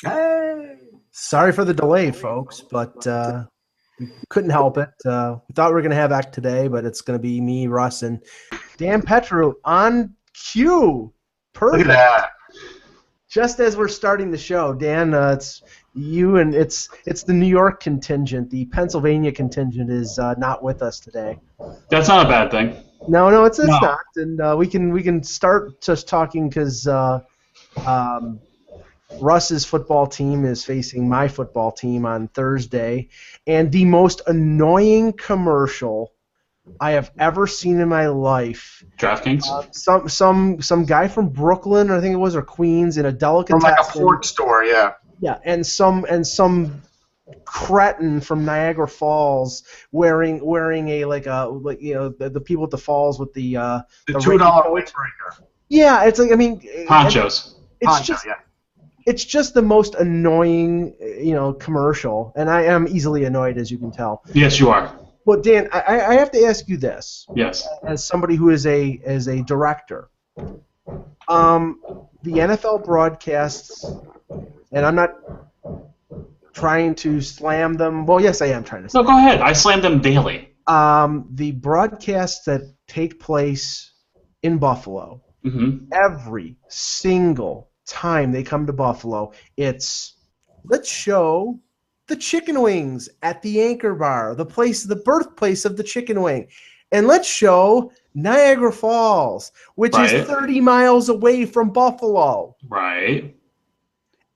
Hey. Sorry for the delay, folks, but we couldn't help it. We thought we were going to have Act today, but it's going to be me, Russ, and Dan Petru on cue. Look at Perfect. that. Just as we're starting the show, Dan, it's you and it's the New York contingent. The Pennsylvania contingent is not with us today. That's not a bad thing. No, it's No. not, and we can start just talking because Russ's football team is facing my football team on Thursday, and the most annoying commercial I have ever seen in my life. DraftKings? Some guy from Brooklyn, I think it was, or Queens, in a From delicatessen. like a Ford store, yeah. Yeah, and some cretin from Niagara Falls wearing the people at the falls with the The the $2 raincoat. windbreaker. Yeah, it's like, I mean, Ponchos. it's Poncho, just yeah. it's just the most annoying, commercial, and I am easily annoyed, as you can tell. Yes, you are. But Dan, I have to ask you this, Yes. as somebody who is a director. The NFL broadcasts, and I'm not trying to slam them. Well, yes, I am trying to. No, go ahead. I slam them daily. The broadcasts that take place in Buffalo, Mm-hmm. every single time they come to Buffalo, it's let's show the chicken wings at the Anchor Bar, the birthplace of the chicken wing, and let's show Niagara Falls, which Right. is 30 miles away from Buffalo. Right.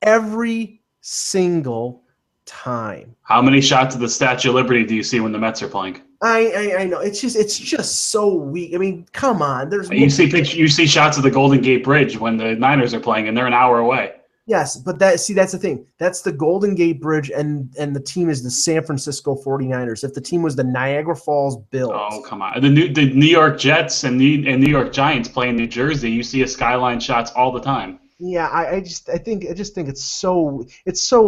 Every single time. How many shots of the Statue of Liberty do you see when the Mets are playing? I know it's just so weak. I mean, come on. You see shots of the Golden Gate Bridge when the Niners are playing, and they're an hour away. Yes, but that's the thing. That's the Golden Gate Bridge, and the team is the San Francisco 49ers. If the team was the Niagara Falls Bills. Oh, come on. The New York Jets and New York Giants play in New Jersey. You see a skyline shots all the time. Yeah, I just think it's so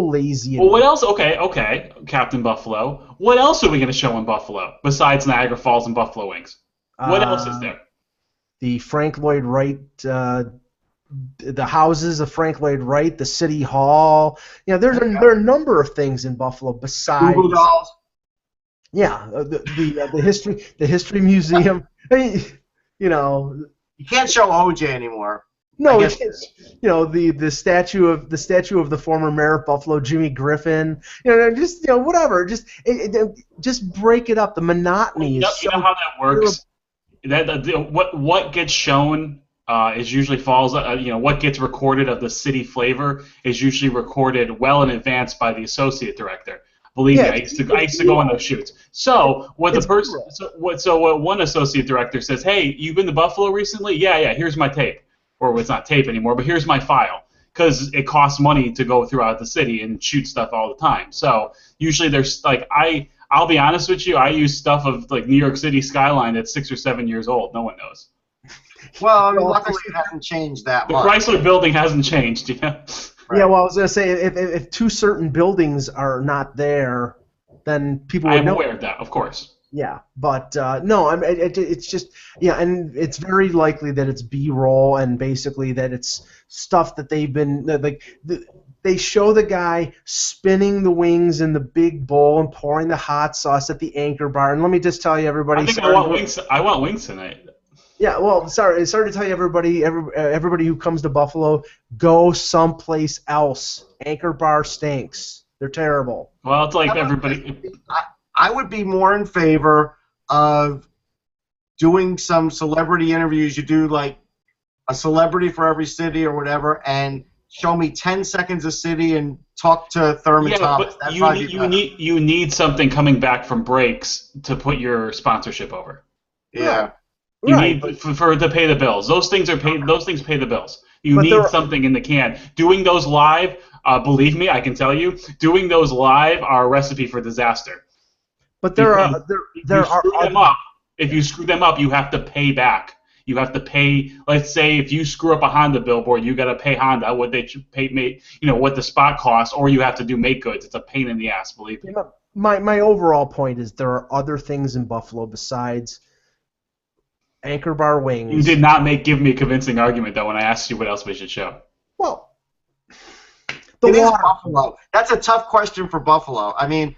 lazy. Well, what else? Okay, Captain Buffalo. What else are we going to show in Buffalo besides Niagara Falls and Buffalo Wings? What else is there? The Frank Lloyd Wright, the houses of Frank Lloyd Wright, the City Hall. There are a number of things in Buffalo besides. Google Dolls. Yeah, the history museum. I mean, You can't show OJ anymore. no, I guess- the statue of the former mayor of Buffalo, Jimmy Griffin. Just whatever. Just break it up. The monotony is You know how that works. What gets shown is usually falls. What gets recorded of the city flavor is usually recorded well in advance by the associate director. Believe me, I used to go on those shoots. So what one associate director says, "Hey, you've been to Buffalo recently? Yeah. Here's my tape." Or it's not tape anymore, but here's my file. Because it costs money to go throughout the city and shoot stuff all the time. So usually there's I'll be honest with you, I use stuff of like New York City skyline that's 6 or 7 years old. No one knows. Well, I mean, luckily it hasn't changed that The much. Chrysler building hasn't changed, Right. Yeah, well, I was gonna say if two certain buildings are not there, then people I would am know. aware of that, of course. Yeah, but no, it's just and it's very likely that it's B-roll and basically that it's stuff that they've been they show the guy spinning the wings in the big bowl and pouring the hot sauce at the Anchor Bar. And let me just tell you, everybody. I think I want wings. I want wings tonight. Yeah, well, sorry to tell you, everybody who comes to Buffalo, go someplace else. Anchor Bar stinks. They're terrible. Well, it's like everybody. I would be more in favor of doing some celebrity interviews. You do like a celebrity for every city or whatever, and show me 10 seconds a city and talk to Thurman Yeah, Thomas. but you need something coming back from breaks to put your sponsorship over. Yeah. You Right, need for to pay the bills. Those things pay the bills. You But need there are- something in the can. Doing those live, believe me, I can tell you, doing those live are a recipe for disaster. But there are If you screw them up, you have to pay back. You have to pay. Let's say if you screw up a Honda billboard, you got to pay Honda what they should pay. What the spot costs, or you have to do make goods. It's a pain in the ass, believe me. My overall point is there are other things in Buffalo besides Anchor Bar wings. You did not give me a convincing argument though when I asked you what else we should show. Well, It is Buffalo. That's a tough question for Buffalo. I mean,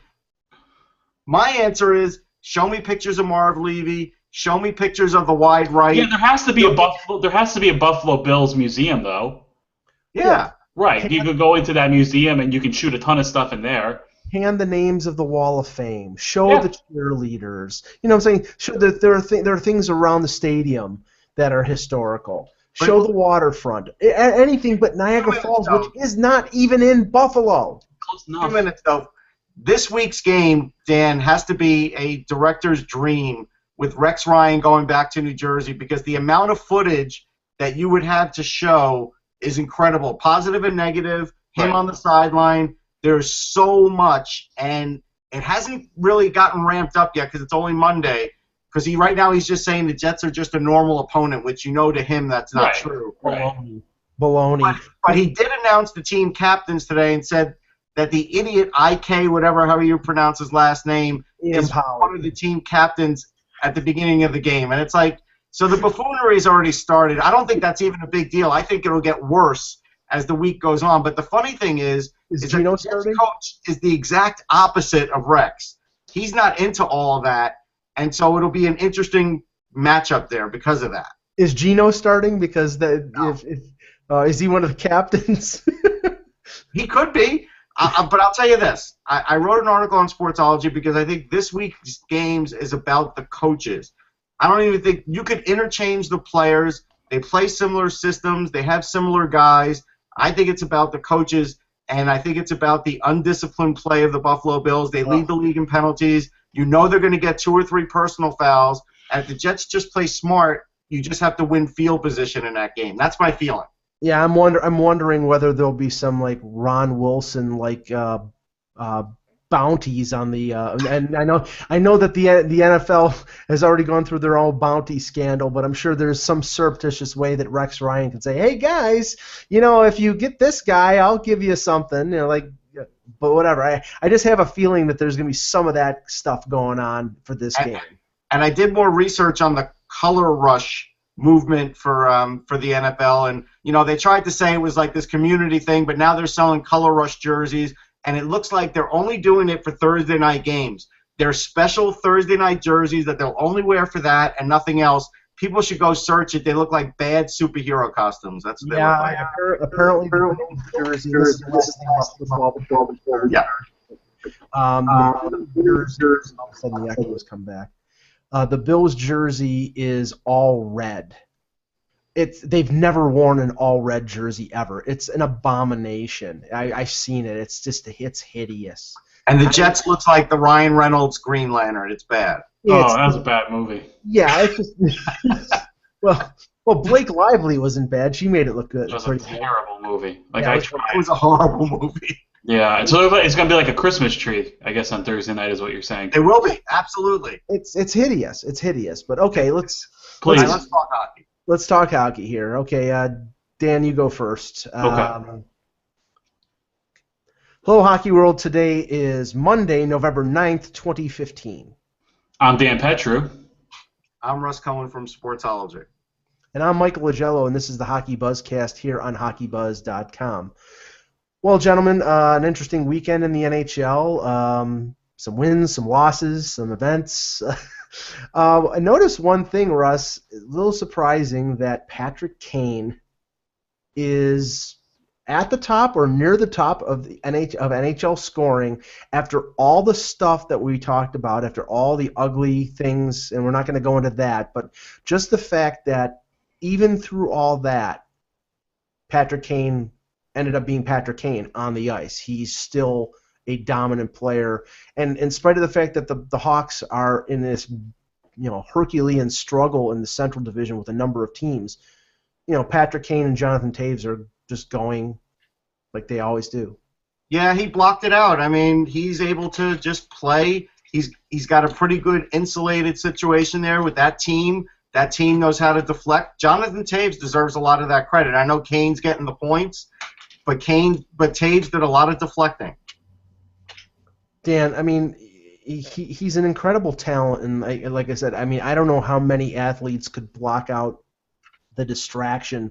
my answer is show me pictures of Marv Levy. Show me pictures of the wide right. Yeah, there has to be a Buffalo. There has to be a Buffalo Bills museum, though. Yeah. Right. You could go into that museum and you can shoot a ton of stuff in there. Hand the names of the Wall of Fame. Show the cheerleaders. You know what I'm saying? Show that there are things around the stadium that are historical. Show the waterfront. Anything but Niagara Falls, which is not even in Buffalo. Close enough. 2 minutes, though. This week's game, Dan, has to be a director's dream with Rex Ryan going back to New Jersey, because the amount of footage that you would have to show is incredible. Positive and negative, him on the sideline. There's so much, and it hasn't really gotten ramped up yet because it's only Monday. Because right now he's just saying the Jets are just a normal opponent, which to him that's not true. Baloney. But he did announce the team captains today and said that the idiot IK, however you pronounce his last name, is one of the team captains at the beginning of the game. And it's like, so the buffoonery has already started. I don't think that's even a big deal. I think it'll get worse as the week goes on. But the funny thing is Gino starting? Coach is the exact opposite of Rex. He's not into all of that, and so it'll be an interesting matchup there because of that. Is Gino starting? Because is he one of the captains? He could be, but I'll tell you this. I wrote an article on Sportsology because I think this week's games is about the coaches. I don't even think you could interchange the players. They play similar systems. They have similar guys. I think it's about the coaches, and I think it's about the undisciplined play of the Buffalo Bills. They lead the league in penalties. They're going to get 2 or 3 personal fouls. And if the Jets just play smart, you just have to win field position in that game. That's my feeling. Yeah, I'm wondering whether there'll be some like Ron Wilson bounties on the and I know that the NFL has already gone through their own bounty scandal, but I'm sure there's some surreptitious way that Rex Ryan can say, hey guys, if you get this guy, I'll give you something, but whatever. I just have a feeling that there's going to be some of that stuff going on for this game. And I did more research on the color rush movement for the NFL, and they tried to say it was like this community thing, but now they're selling color rush jerseys. And it looks like they're only doing it for Thursday night games. They're special Thursday night jerseys that they'll only wear for that and nothing else. People should go search it. They look like bad superhero costumes. That's what they look like. Apparently jersey. This is the last thing about football. Yeah. The Bills jersey. All of a sudden the echoes come back. The Bills jersey is all red. They've never worn an all-red jersey ever. It's an abomination. I've seen it. It's hideous. And the Jets looks like the Ryan Reynolds Green Lantern. It's bad. That was a bad movie. Yeah, it's just well, Blake Lively wasn't bad. She made it look good. It was a terrible movie. It was a horrible movie. Yeah, and so it's going to be like a Christmas tree, I guess, on Thursday night is what you're saying. It will be, absolutely. It's hideous. It's hideous. But okay, let's talk hockey. Let's talk hockey here. Okay, Dan, you go first. Okay. Hello, Hockey World. Today is Monday, November 9th, 2015. I'm Dan Petru. I'm Russ Cohen from Sportsology. And I'm Michael Agello, and this is the Hockeybuzzcast here on Hockeybuzz.com. Well, gentlemen, an interesting weekend in the NHL. Some wins, some losses, some events. I noticed one thing, Russ, a little surprising, that Patrick Kane is at the top or near the top of the NHL scoring after all the stuff that we talked about, after all the ugly things, and we're not going to go into that, but just the fact that even through all that, Patrick Kane ended up being Patrick Kane on the ice. He's still a dominant player, and in spite of the fact that the Hawks are in this Herculean struggle in the Central Division with a number of teams, Patrick Kane and Jonathan Toews are just going like they always do. Yeah, he blocked it out. I mean, he's able to just play. He's got a pretty good insulated situation there with that team. That team knows how to deflect. Jonathan Toews deserves a lot of that credit. I know Kane's getting the points, but Toews did a lot of deflecting. Dan, I mean, he's an incredible talent, and like I said, I mean, I don't know how many athletes could block out the distraction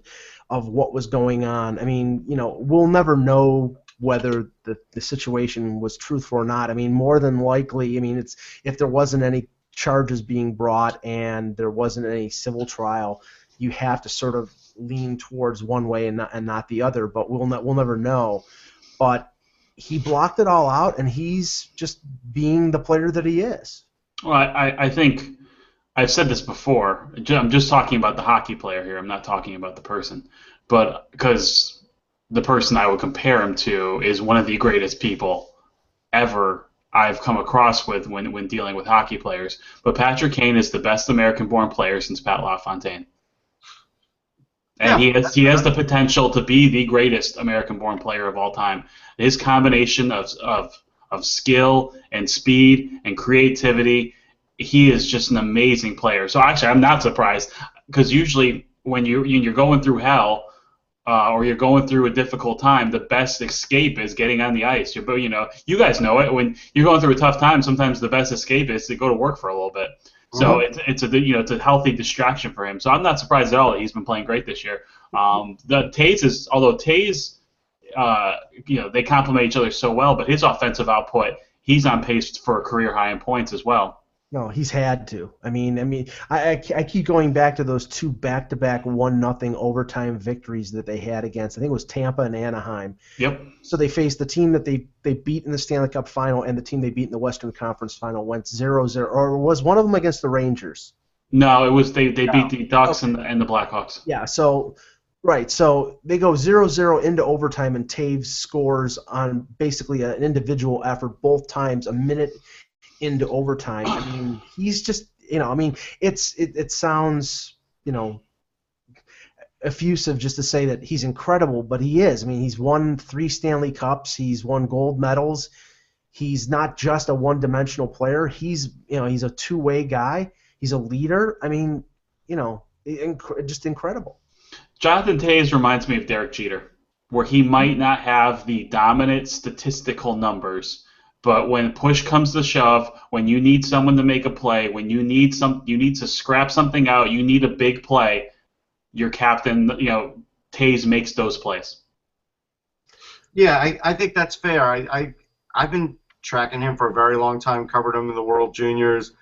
of what was going on. I mean, we'll never know whether the situation was truthful or not. I mean, more than likely, I mean, it's if there wasn't any charges being brought and there wasn't any civil trial, you have to sort of lean towards one way and not the other. But we'll never know. But he blocked it all out, and he's just being the player that he is. Well, I think I've said this before. I'm just talking about the hockey player here. I'm not talking about the person. But because the person I would compare him to is one of the greatest people ever I've come across with when dealing with hockey players. But Patrick Kane is the best American-born player since Pat LaFontaine. And he has the potential to be the greatest American-born player of all time. His combination of skill and speed and creativity, he is just an amazing player. So actually, I'm not surprised, because usually when you're going through hell or you're going through a difficult time, the best escape is getting on the ice. You guys know it. When you're going through a tough time, sometimes the best escape is to go to work for a little bit. So it's a healthy distraction for him. So I'm not surprised at all that he's been playing great this year. Although Taves, they complement each other so well, but his offensive output, he's on pace for a career high in points as well. No, he's had to. I mean, I keep going back to those two back-to-back 1-0 overtime victories that they had against, I think it was Tampa and Anaheim. Yep. So they faced the team that they beat in the Stanley Cup Final and the team they beat in the Western Conference Final, went 0-0. Or was one of them against the Rangers? No, it was they beat the Ducks and the Blackhawks. Yeah, so they go 0-0 into overtime, and Taves scores on basically an individual effort both times a minute into overtime. I mean, he's just, it sounds, effusive just to say that he's incredible, but he is. I mean, he's won 3 Stanley Cups, he's won gold medals. He's not just a one-dimensional player. He's a two-way guy. He's a leader. I mean, just incredible. Jonathan Taves reminds me of Derek Jeter, where he might not have the dominant statistical numbers, but when push comes to shove, when you need someone to make a play, when you need to scrap something out, you need a big play, your captain, Taves makes those plays. Yeah, I think that's fair. I've been tracking him for a very long time, covered him in the World Juniors.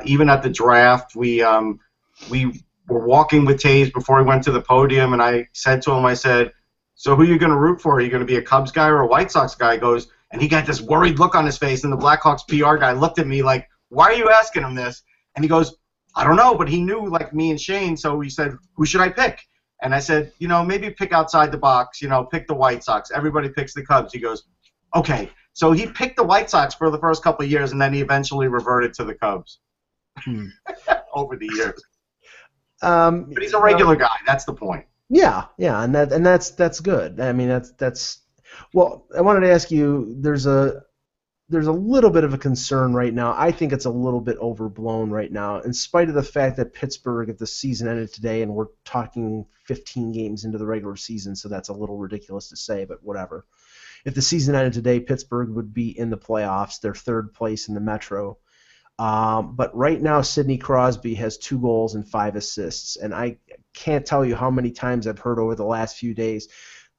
Even at the draft, we were walking with Taves before he went to the podium, and I said to him, I said, so who are you going to root for? Are you going to be a Cubs guy or a White Sox guy? He goes, and he got this worried look on his face, and the Blackhawks PR guy looked at me like, why are you asking him this? And he goes, I don't know, but he knew, like me and Shane, so he said, who should I pick? And I said, maybe pick outside the box, pick the White Sox. Everybody picks the Cubs. He goes, okay. So he picked the White Sox for the first couple of years, and then he eventually reverted to the Cubs over the years. But he's a regular guy. That's the point. Yeah, and that's good. I mean, that's. Well, I wanted to ask you. There's a little bit of a concern right now. I think it's a little bit overblown right now, in spite of the fact that Pittsburgh, if the season ended today, and we're talking 15 games into the regular season, so that's a little ridiculous to say, but whatever. If the season ended today, Pittsburgh would be in the playoffs. They're third place in the Metro. But right now, Sidney Crosby has 2 goals and 5 assists, and I can't tell you how many times I've heard over the last few days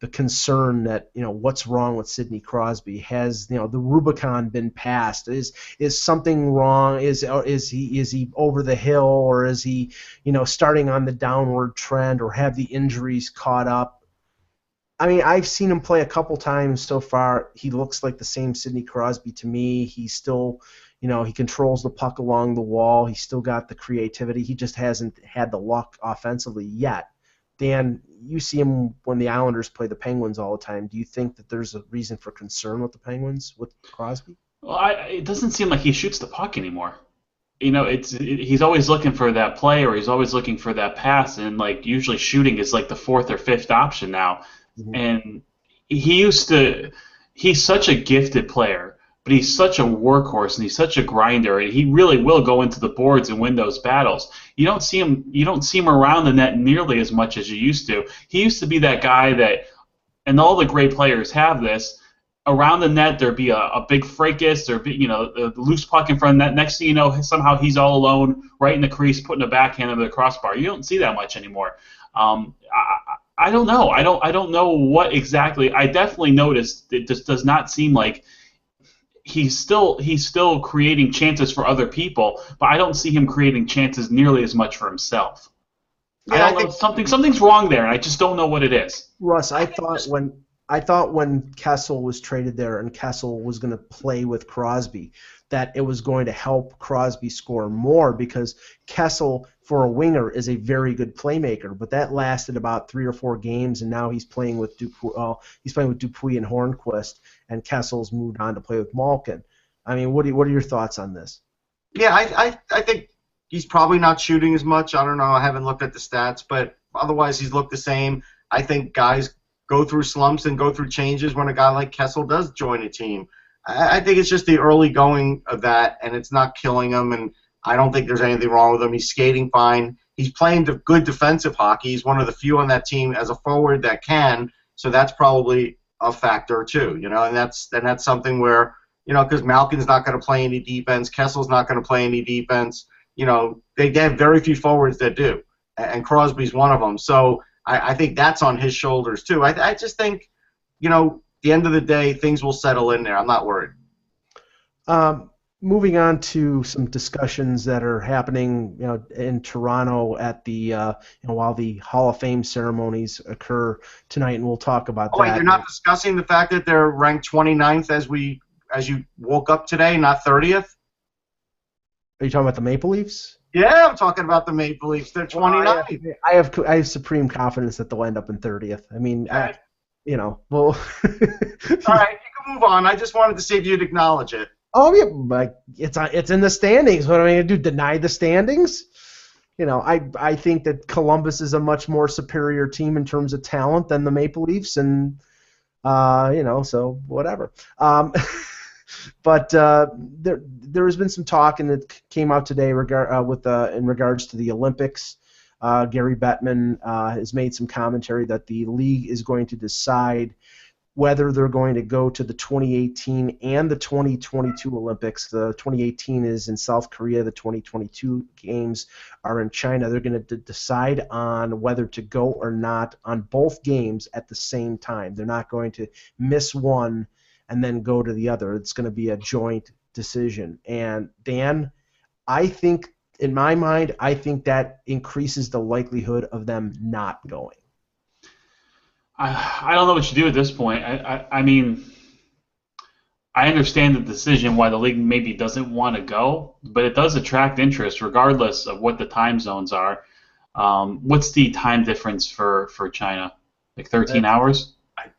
the concern that, what's wrong with Sidney Crosby? Has, the Rubicon been passed? Is something wrong? Is he over the hill, or is he, starting on the downward trend, or have the injuries caught up? I mean, I've seen him play a couple times so far. He looks like the same Sidney Crosby to me. He's still, he controls the puck along the wall. He's still got the creativity. He just hasn't had the luck offensively yet. Dan, you see him when the Islanders play the Penguins all the time. Do you think that there's a reason for concern with the Penguins, with Crosby? Well, it doesn't seem like he shoots the puck anymore. He's always looking for that play, or he's always looking for that pass, and usually shooting is like the 4th or 5th option now. Mm-hmm. And he's such a gifted player, but he's such a workhorse, and he's such a grinder, and he really will go into the boards and win those battles. You don't see him around the net nearly as much as you used to. He used to be that guy that, and all the great players have this, around the net there'd be a big fracas, there'd be a loose puck in front of the net. Next thing you know, somehow he's all alone right in the crease putting a backhand over the crossbar. You don't see that much anymore. I don't know. I don't know what exactly. I definitely noticed it just does not seem like he's still creating chances for other people, but I don't see him creating chances nearly as much for himself. Yeah, I don't know. Something's wrong there, and I just don't know what it is. Russ, I thought when Kessel was traded there and Kessel was going to play with Crosby, that it was going to help Crosby score more because Kessel, for a winger, is a very good playmaker. But that lasted about 3 or 4 games, and now he's playing with Dupuis and Hornquist, and Kessel's moved on to play with Malkin. I mean, what are your thoughts on this? Yeah, I think he's probably not shooting as much. I don't know. I haven't looked at the stats, but otherwise he's looked the same. I think guys go through slumps and go through changes when a guy like Kessel does join a team. I think it's just the early going of that, and it's not killing him, and I don't think there's anything wrong with him. He's skating fine. He's playing good defensive hockey. He's one of the few on that team as a forward that can, so that's probably a factor too, and that's something where, because Malkin's not going to play any defense, Kessel's not going to play any defense, they have very few forwards that do, and Crosby's one of them. So I think that's on his shoulders too. I just think, the end of the day, things will settle in there. I'm not worried. Moving on to some discussions that are happening, in Toronto at the, while the Hall of Fame ceremonies occur tonight, and we'll talk about that. Wait, you're not discussing the fact that they're ranked 29th as you woke up today, not 30th? Are you talking about the Maple Leafs? Yeah, I'm talking about the Maple Leafs. They're 29th. I have supreme confidence that they'll end up in 30th. I mean, okay. Well. All right, you can move on. I just wanted to see if you'd acknowledge it. Oh yeah, but it's in the standings. What am I going to do? Deny the standings? I think that Columbus is a much more superior team in terms of talent than the Maple Leafs, and so whatever. But there has been some talk, and it came out today in regards to the Olympics. Gary Bettman has made some commentary that the league is going to decide whether they're going to go to the 2018 and the 2022 Olympics. The 2018 is in South Korea. The 2022 games are in China. They're going to decide on whether to go or not on both games at the same time. They're not going to miss one and then go to the other. It's going to be a joint decision. And Dan, in my mind, I think that increases the likelihood of them not going. I don't know what you do at this point. I mean, I understand the decision why the league maybe doesn't want to go, but it does attract interest regardless of what the time zones are. What's the time difference for China? Like 13 hours?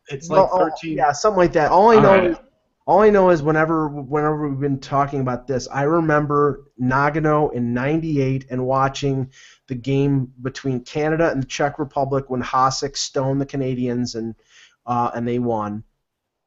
It's like 13. Yeah, something like that. All I know is whenever we've been talking about this, I remember Nagano in '98 and watching the game between Canada and the Czech Republic when Hasek stoned the Canadians and they won.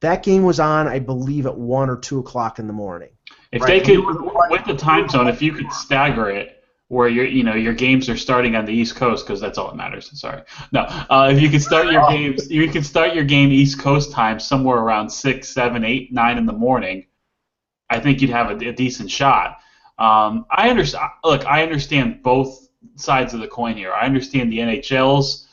That game was on, I believe, at 1 or 2 o'clock in the morning. If they could, with the time zone, if you could stagger it where your games are starting on the East Coast, because that's all that matters. Sorry, no. If you could start your games, you could start your game East Coast time somewhere around 6, 7, 8, 9 in the morning. I think you'd have a decent shot. I understand. Look, I understand both sides of the coin here. I understand the NHL's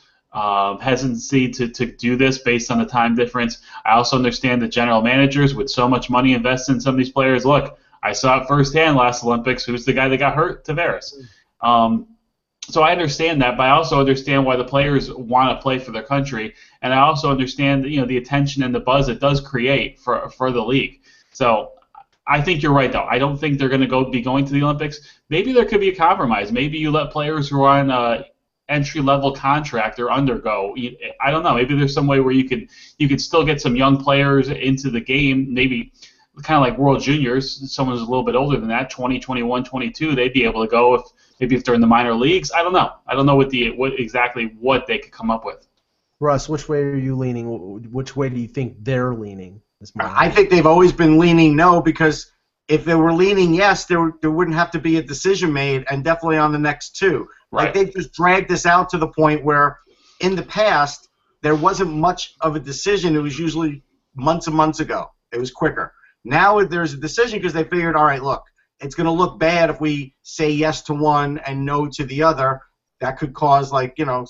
hesitancy to do this based on the time difference. I also understand the general managers with so much money invested in some of these players. Look, I saw it firsthand last Olympics. Who's the guy that got hurt? Tavares. So I understand that, but I also understand why the players want to play for their country, and I also understand the attention and the buzz it does create for the league. So I think you're right, though. I don't think they're going to be going to the Olympics. Maybe there could be a compromise. Maybe you let players who are on entry-level contract or undergo. I don't know. Maybe there's some way where you could still get some young players into the game. Maybe kind of like World Juniors. Someone who's a little bit older than that, 20, 21, 22. They'd be able to go if they're in the minor leagues. I don't know. I don't know what they could come up with. Russ, which way are you leaning? Which way do you think they're leaning? I think they've always been leaning no, because if they were leaning yes, there wouldn't have to be a decision made, and definitely on the next two. Right. Like they've just dragged this out to the point where in the past there wasn't much of a decision. It was usually months and months ago. It was quicker. Now there's a decision because they figured, all right, look, it's going to look bad if we say yes to one and no to the other. That could cause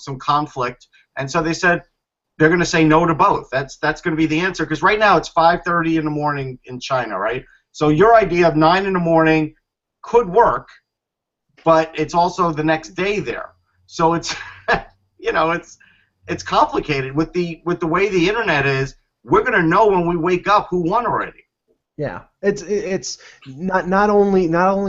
some conflict. And so they said, they're going to say no to both. That's going to be the answer, because right now it's 5:30 in the morning in China, right? So your idea of 9 in the morning could work, but it's also the next day there. So it's it's complicated with the way the internet is. We're going to know when we wake up who won already. Yeah, it's not only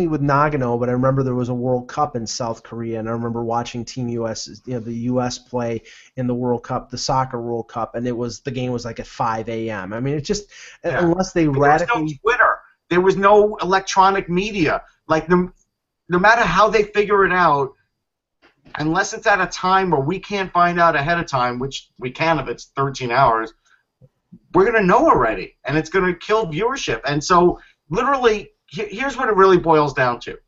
with Nagano, but I remember there was a World Cup in South Korea, and I remember watching Team US, the US play in the World Cup, the soccer World Cup, and the game was like at 5 a.m. I mean, it's just unless they radically. There was no Twitter, there was no electronic media. Like no matter how they figure it out, unless it's at a time where we can't find out ahead of time, which we can if it's 13 hours. We're going to know already, and it's going to kill viewership. And so, literally, here's what it really boils down to.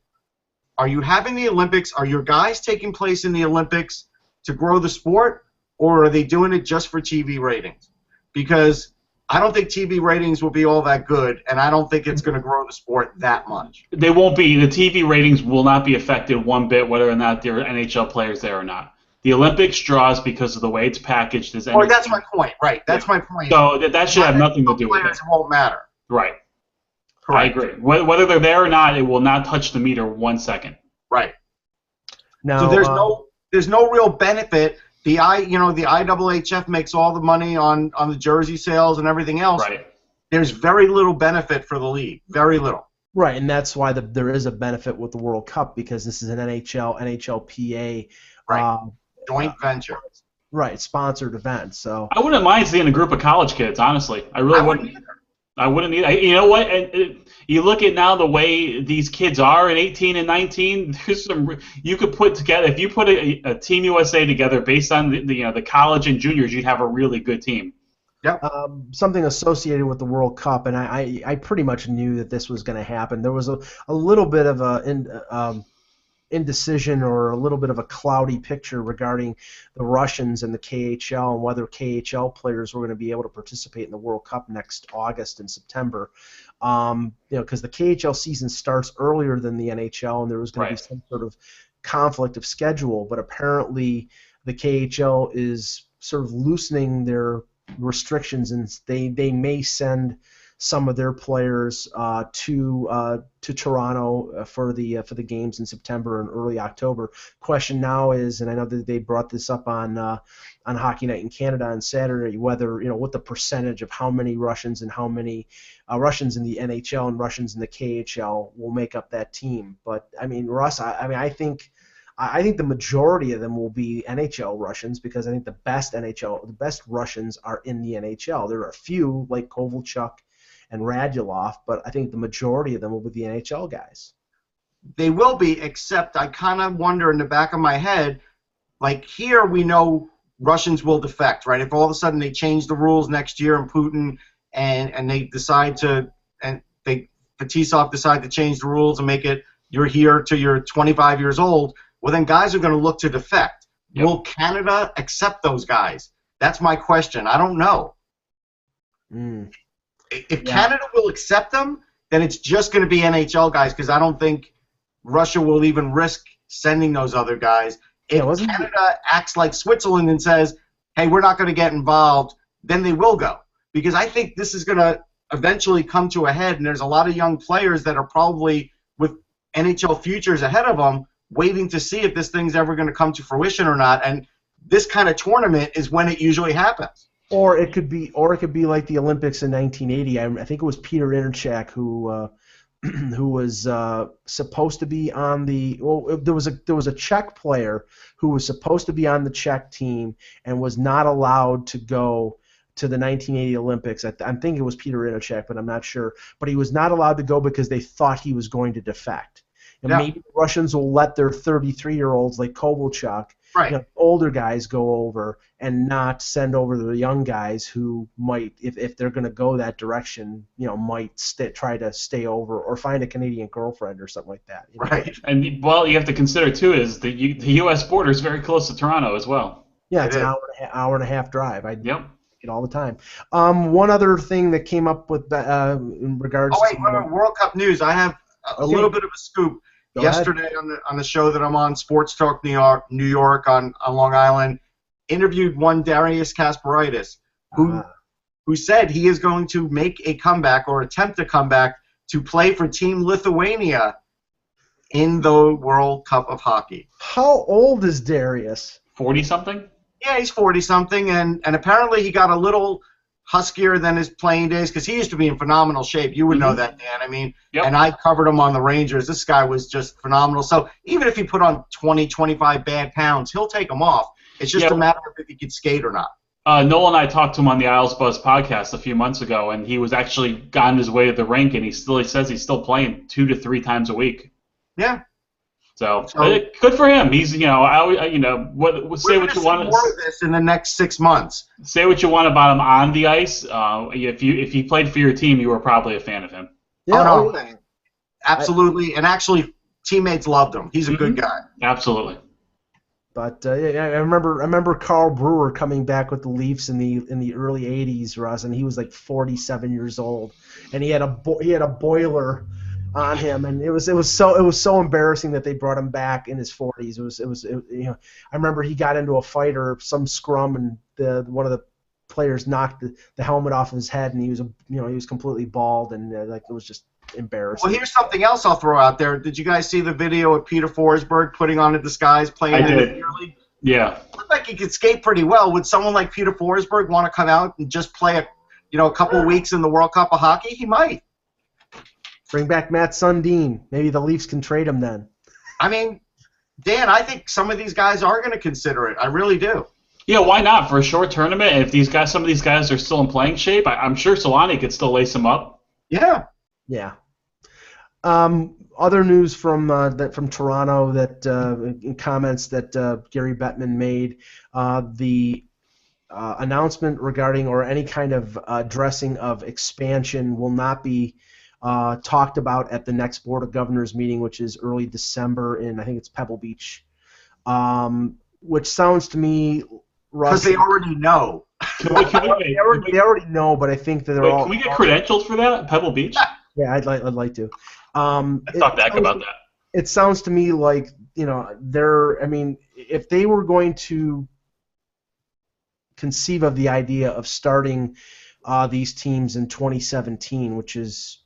Are you having the Olympics? Are your guys taking place in the Olympics to grow the sport, or are they doing it just for TV ratings? Because I don't think TV ratings will be all that good, and I don't think it's going to grow the sport that much. They won't be. The TV ratings will not be affected one bit, whether or not there are NHL players there or not. The Olympics draws because of the way it's packaged. That's my point, right? That's my point. So that should have nothing to do with it. Players won't matter. Right. Correct. I agree. Whether they're there or not, it will not touch the meter 1 second. Right. Now, so there's no real benefit. The IHF makes all the money on the jersey sales and everything else. Right. There's very little benefit for the league. Very little. Right, and that's why there is a benefit with the World Cup, because this is an NHLPA. Right. Joint venture. Right, sponsored event. So I wouldn't mind seeing a group of college kids, honestly. I really wouldn't. Either. I wouldn't either. You know what? You look at now the way these kids are at 18 and 19. There's some you could put together. If you put a Team USA together based on the college and juniors, you'd have a really good team. Yep. Something associated with the World Cup, and I pretty much knew that this was going to happen. There was a little bit of a indecision or a little bit of a cloudy picture regarding the Russians and the KHL and whether KHL players were going to be able to participate in the World Cup next August and September. Because the KHL season starts earlier than the NHL, and there was going to be some sort of conflict of schedule. But apparently, the KHL is sort of loosening their restrictions, and they may send some of their players to Toronto for the games in September and early October. Question now is, and I know that they brought this up on Hockey Night in Canada on Saturday, whether what the percentage of how many Russians and how many Russians in the NHL and Russians in the KHL will make up that team. But I mean, Russ, I think the majority of them will be NHL Russians, because I think the best Russians are in the NHL. There are a few like Kovalchuk and Radulov, but I think the majority of them will be the NHL guys. They will be, except I kind of wonder in the back of my head, like here we know Russians will defect, right? If all of a sudden they change the rules next year and Putin and they decide to, and Fetisov decide to change the rules and make it you're here till you're 25 years old, well then guys are going to look to defect. Yep. Will Canada accept those guys? That's my question. I don't know. If Canada will accept them, then it's just going to be NHL guys, because I don't think Russia will even risk sending those other guys. If Canada acts like Switzerland and says, hey, we're not going to get involved, then they will go. Because I think this is going to eventually come to a head, and there's a lot of young players that are probably with NHL futures ahead of them waiting to see if this thing's ever going to come to fruition or not. And this kind of tournament is when it usually happens. Or it could be like the Olympics in 1980. I think it was Peter Interchak who was supposed to be on the. Well, there was a Czech player who was supposed to be on the Czech team and was not allowed to go to the 1980 Olympics. I'm thinking it was Peter Interchak, but I'm not sure. But he was not allowed to go because they thought he was going to defect. And maybe the Russians will let their 33-year-olds like Kovalchuk, older guys, go over and not send over the young guys who might, if they're going to go that direction, might try to stay over or find a Canadian girlfriend or something like that. Right. And you have to consider too is the U.S. border is very close to Toronto as well. Yeah, it's an hour and a half drive. Yep. It all the time. One other thing that came up with in regards. to World Cup news. I have a little bit of a scoop. Go Yesterday ahead. on the show that I'm on, Sports Talk New York on Long Island, interviewed one Darius Kasparaitis, who said he is going to make a comeback or attempt a comeback to play for Team Lithuania in the World Cup of Hockey. How old is Darius? 40-something? Yeah, he's 40-something, and apparently he got a little huskier than his playing days because he used to be in phenomenal shape. You would know that, Dan. I mean, and I covered him on the Rangers. This guy was just phenomenal. So even if he put on 20, 25 bad pounds, he'll take them off. It's just a matter of if he could skate or not. Noel and I talked to him on the Isles Buzz podcast a few months ago, and he was actually gotten his way to the rink, and he says he's still playing 2 to 3 times a week. Yeah. So good for him. He's say what you want. More of this in the next 6 months. Say what you want about him on the ice. If he played for your team, you were probably a fan of him. Yeah, absolutely. And actually, teammates loved him. He's a good guy. Absolutely. But I remember Carl Brewer coming back with the Leafs in the early '80s, Russ, and he was like 47 years old, and he had a boiler on him, and it was so embarrassing that they brought him back in his 40s. I remember he got into a fight or some scrum, and one of the players knocked the helmet off of his head, and he was completely bald, and it was just embarrassing. Well, here's something else I'll throw out there. Did you guys see the video of Peter Forsberg putting on a disguise playing in the Premier League? Yeah. It looked like he could skate pretty well. Would someone like Peter Forsberg want to come out and just play a couple of weeks in the World Cup of Hockey? He might. Bring back Matt Sundin. Maybe the Leafs can trade him then. I mean, Dan, I think some of these guys are going to consider it. I really do. Yeah, why not? For a short tournament, if some of these guys are still in playing shape, I'm sure Solani could still lace them up. Yeah. Yeah. Other news from Toronto in comments that Gary Bettman made, the announcement regarding or any kind of addressing of expansion will not be talked about at the next Board of Governors meeting, which is early December in, I think it's Pebble Beach, which sounds to me, Russ, because they already know. They already know, but I think that they're all. Can we get credentials for that at Pebble Beach? Yeah, I'd like to. Talk back about that. It sounds to me like if they were going to conceive of the idea of starting these teams in 2017, which is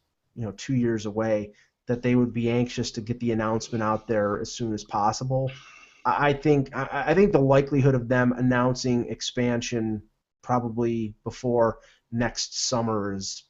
2 years away, that they would be anxious to get the announcement out there as soon as possible. I think the likelihood of them announcing expansion probably before next summer is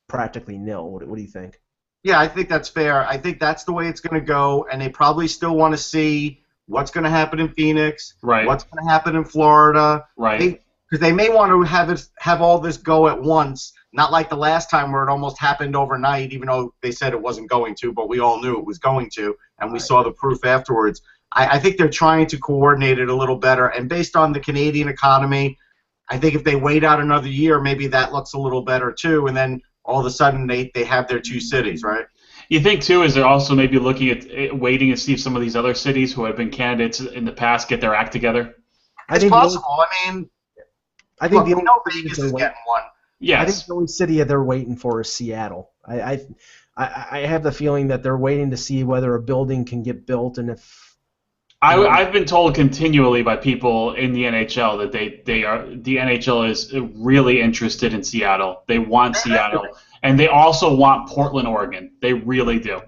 practically nil. What do you think? Yeah, I think that's fair. I think that's the way it's going to go, and they probably still want to see what's going to happen in Phoenix, right? What's going to happen in Florida, right? Because they may want to have all this go at once, not like the last time where it almost happened overnight, even though they said it wasn't going to, but we all knew it was going to, and we saw the proof afterwards. I think they're trying to coordinate it a little better, and based on the Canadian economy, I think if they wait out another year, maybe that looks a little better too, and then all of a sudden they have their 2 cities, right? You think, too, is they're also maybe looking at waiting to see if some of these other cities who have been candidates in the past get their act together? It's possible. I think Vegas is getting one. Yes. I think the only city they're waiting for is Seattle. I have the feeling that they're waiting to see whether a building can get built, and if I've been told continually by people in the NHL that the NHL is really interested in Seattle. They want Seattle, and they also want Portland, Oregon. They really do.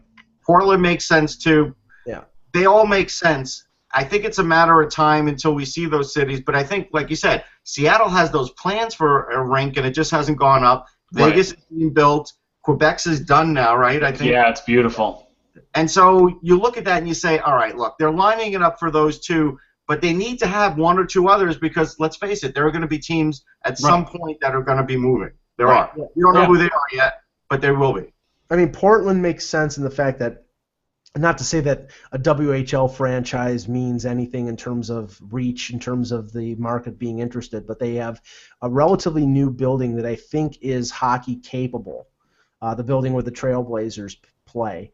Portland makes sense too. Yeah. They all make sense. I think it's a matter of time until we see those cities, but I think, like you said, Seattle has those plans for a rink, and it just hasn't gone up. Vegas is being built. Quebec's is done now, right? I think. Yeah, it's beautiful. And so you look at that and you say, all right, look, they're lining it up for those 2, but they need to have 1 or 2 others because, let's face it, there are going to be teams at some point that are going to be moving. There are. Yeah. You don't know who they are yet, but there will be. I mean, Portland makes sense in the fact that, not to say that a WHL franchise means anything in terms of reach, in terms of the market being interested, but they have a relatively new building that I think is hockey capable, the building where the Trailblazers play.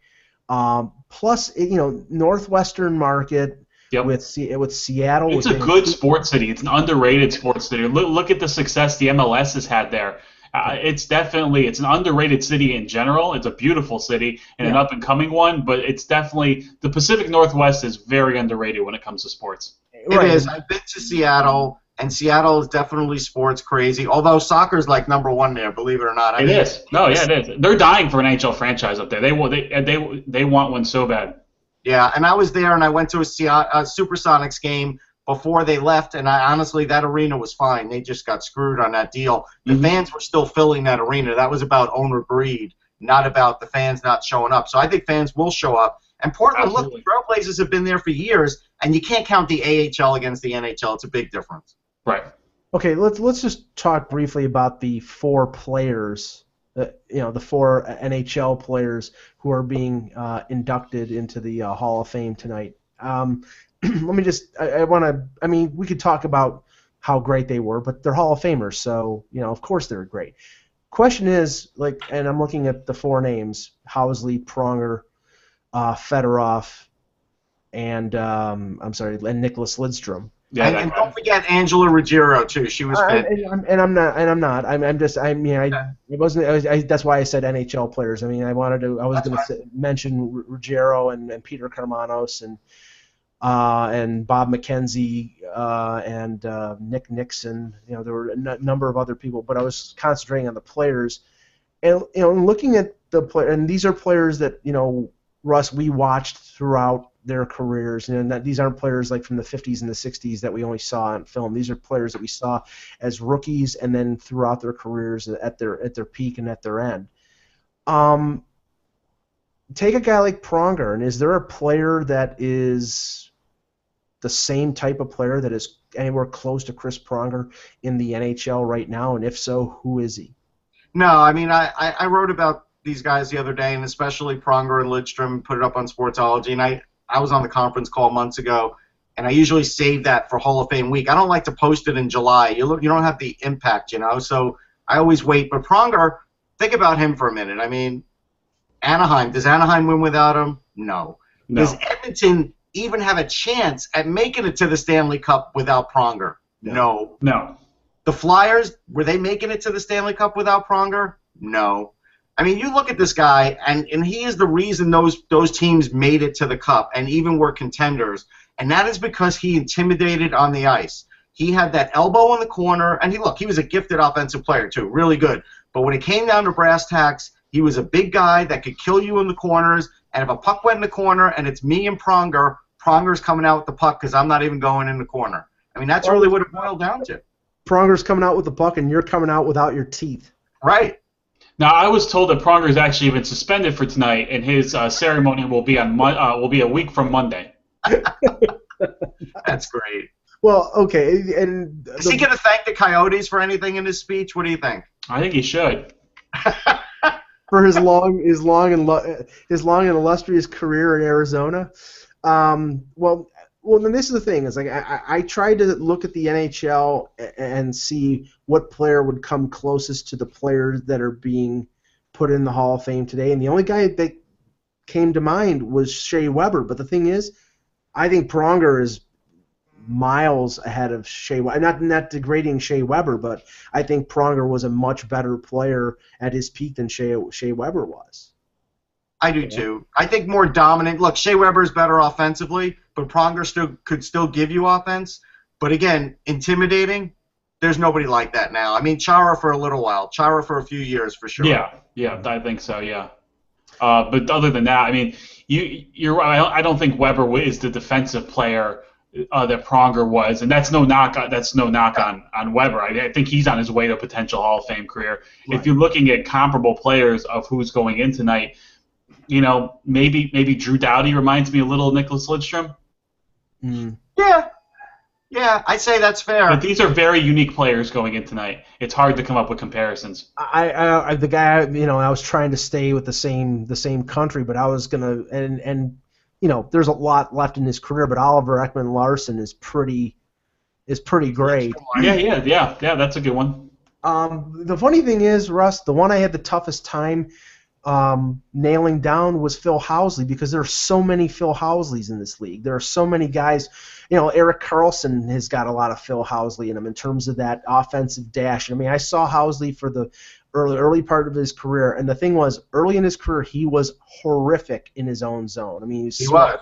Plus, Northwestern market with Seattle. It's a good sports city. It's an underrated sports city. Look at the success the MLS has had there. It's an underrated city in general. It's a beautiful city and an up-and-coming one, but it's definitely the Pacific Northwest is very underrated when it comes to sports. It is. I've been to Seattle, and Seattle is definitely sports crazy. Although soccer's like #1 there, believe it or not. It is. No, yeah, it is. They're dying for an NHL franchise up there. They want one so bad. Yeah, and I was there, and I went to a Supersonics game before they left, and honestly, that arena was fine. They just got screwed on that deal. The fans were still filling that arena. That was about owner greed, not about the fans not showing up. So I think fans will show up. And Portland, Absolutely. look, the Trailblazers have been there for years, and you can't count the AHL against the NHL. It's a big difference. Right. Okay, let's just talk briefly about the 4 players, the 4 NHL players who are being inducted into the Hall of Fame tonight. Let me just, we could talk about how great they were, but they're Hall of Famers, so, of course they're great. Question is, and I'm looking at the 4 names, Housley, Pronger, Fedorov, and Nicholas Lidstrom. Yeah, and don't forget Angela Ruggiero too. She was fit. I'm not. That's why I said NHL players. I mean, I was going to mention Ruggiero and Peter Karmanos and Bob McKenzie and Nick Nixon. There were a number of other people, but I was concentrating on the players. And looking at the player, and these are players that Russ, we watched throughout their careers, and these aren't players like from the 50s and the 60s that we only saw on film. These are players that we saw as rookies and then throughout their careers at their peak and at their end. Take a guy like Pronger, and is there a player that is the same type of player that is anywhere close to Chris Pronger in the NHL right now? And if so, who is he? No, I mean, I wrote about these guys the other day, and especially Pronger and Lidstrom, put it up on Sportsology, and I was on the conference call months ago, and I usually save that for Hall of Fame week. I don't like to post it in July. You don't have the impact, so I always wait. But Pronger, think about him for a minute. I mean, Anaheim, does Anaheim win without him? No. Does Edmonton even have a chance at making it to the Stanley Cup without Pronger? No. The Flyers, were they making it to the Stanley Cup without Pronger? No. I mean, you look at this guy, and he is the reason those teams made it to the Cup and even were contenders, and that is because he intimidated on the ice. He had that elbow in the corner, and he was a gifted offensive player too, really good. But when it came down to brass tacks, he was a big guy that could kill you in the corners, and if a puck went in the corner and it's me and Pronger's coming out with the puck because I'm not even going in the corner. I mean, that's really what it boiled down to. Pronger's coming out with the puck, and you're coming out without your teeth. Right. Now, I was told that Pronger is actually been suspended for tonight, and his ceremony will be a week from Monday. That's great. Well, okay, and is he going to thank the Coyotes for anything in his speech? What do you think? I think he should. For his long and illustrious career in Arizona. Well, then this is the thing. Is I tried to look at the NHL and see what player would come closest to the players that are being put in the Hall of Fame today, and the only guy that came to mind was Shea Weber. But the thing is, I think Pronger is miles ahead of Shea Weber. Not degrading Shea Weber, but I think Pronger was a much better player at his peak than Shea Weber was. I do too. I think more dominant. Look, Shea Weber is better offensively, but Pronger could still give you offense. But again, intimidating. There's nobody like that now. I mean, Chara for a little while. Chara for a few years for sure. Yeah, I think so. Yeah. But other than that, I mean, you're right. I don't think Weber is the defensive player that Pronger was, and that's no knock on Weber. I think he's on his way to a potential Hall of Fame career. Right. If you're looking at comparable players of who's going in tonight, maybe Drew Doughty reminds me a little of Nicholas Lidstrom. Mm. Yeah, I'd say that's fair. But these are very unique players going in tonight. It's hard to come up with comparisons. I was trying to stay with the same country, but I was gonna and there's a lot left in his career, but Oliver Ekman-Larsson is pretty great. Yeah, that's a good one. The funny thing is, Russ, the one I had the toughest time nailing down was Phil Housley, because there are so many Phil Housleys in this league. There are so many guys. Erik Karlsson has got a lot of Phil Housley in him in terms of that offensive dash. I mean, I saw Housley for the early part of his career, and the thing was, early in his career, he was horrific in his own zone. I mean, he was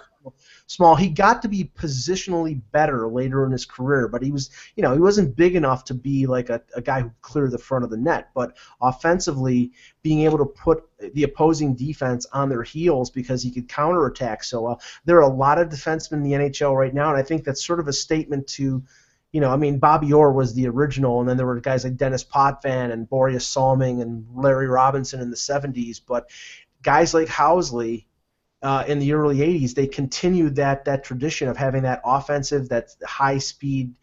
small. He got to be positionally better later in his career, but he was, he wasn't big enough to be like a guy who cleared the front of the net. But offensively, being able to put the opposing defense on their heels because he could counterattack so well. There are a lot of defensemen in the NHL right now, and I think that's sort of a statement to, Bobby Orr was the original, and then there were guys like Dennis Potvin and Boreas Salming and Larry Robinson in the 70s, but guys like Housley in the early 80s, they continued that tradition of having that offensive, that high speed.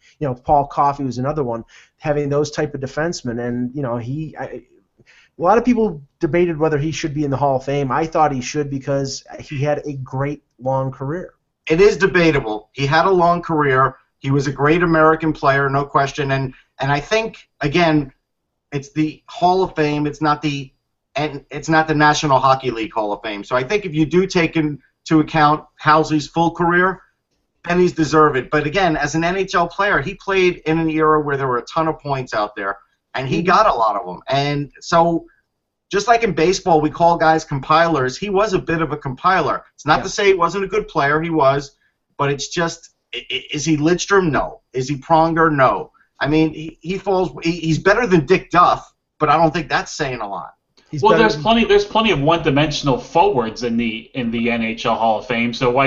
Paul Coffey was another one, having those type of defensemen, and a lot of people debated whether he should be in the Hall of Fame. I thought he should because he had a great long career. It is debatable. He had a long career. He was a great American player, no question. And I think, again, it's the Hall of Fame. It's not the National Hockey League Hall of Fame. So I think if you do take into account Housley's full career, then he's deserved. But again, as an NHL player, he played in an era where there were a ton of points out there, and he got a lot of them. And so just like in baseball, we call guys compilers, he was a bit of a compiler. It's not to say he wasn't a good player. He was. But it's just, is he Lidstrom? No. Is he Pronger? No. I mean, he's better than Dick Duff, but I don't think that's saying a lot. There's plenty of one-dimensional forwards in the NHL Hall of Fame. So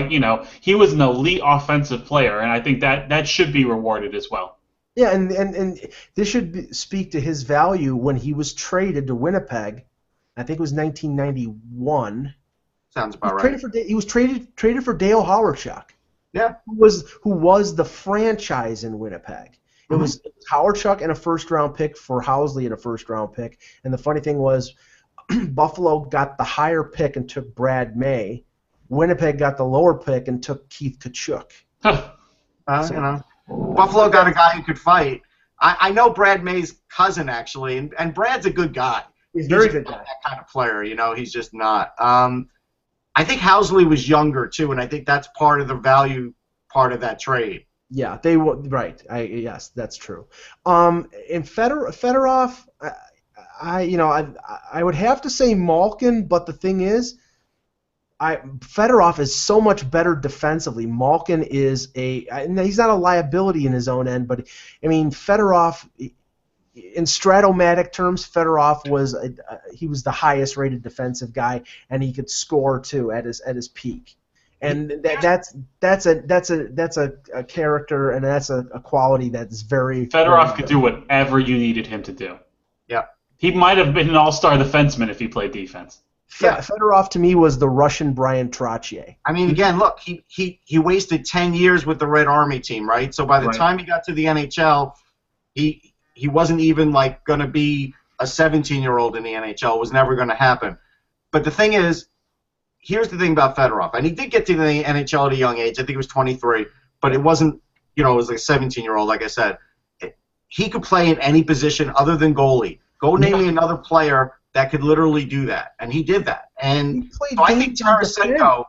he was an elite offensive player, and I think that should be rewarded as well. Yeah, and this should speak to his value when he was traded to Winnipeg. I think it was 1991. Sounds about right. He was traded for Dale Hawerchuk. Yeah. Who was the franchise in Winnipeg. It was Hawerchuk and a first-round pick for Housley and a first-round pick. And the funny thing was, Buffalo got the higher pick and took Brad May. Winnipeg got the lower pick and took Keith Tkachuk. Buffalo got a guy who could fight. I know Brad May's cousin, actually, and Brad's a good guy. He's a very good guy. That kind of player, he's just not. I think Housley was younger, too, and I think that's part of the value part of that trade. Yeah, they were right. Yes, that's true. And Fedorov, I would have to say Malkin, but the thing is, Fedorov is so much better defensively. Malkin is he's not a liability in his own end, but I mean Fedorov, in Stratomatic terms, Fedorov was he was the highest rated defensive guy, and he could score too at his peak. And that's a character, and that's a quality that's very. Fedorov could do whatever you needed him to do. Yeah. He might have been an all-star defenseman if he played defense. Yeah, Fedorov to me was the Russian Brian Trottier. I mean, again, look, he wasted 10 years with the Red Army team, right? So by the time he got to the NHL, he wasn't even going to be a 17-year-old in the NHL. It was never going to happen. But the thing is, here's the thing about Fedorov, and he did get to the NHL at a young age. I think he was 23, but it wasn't, it was like a 17-year-old, like I said. He could play in any position other than goalie. Go name me another player that could literally do that, and he did that. And so I think Tarasenko,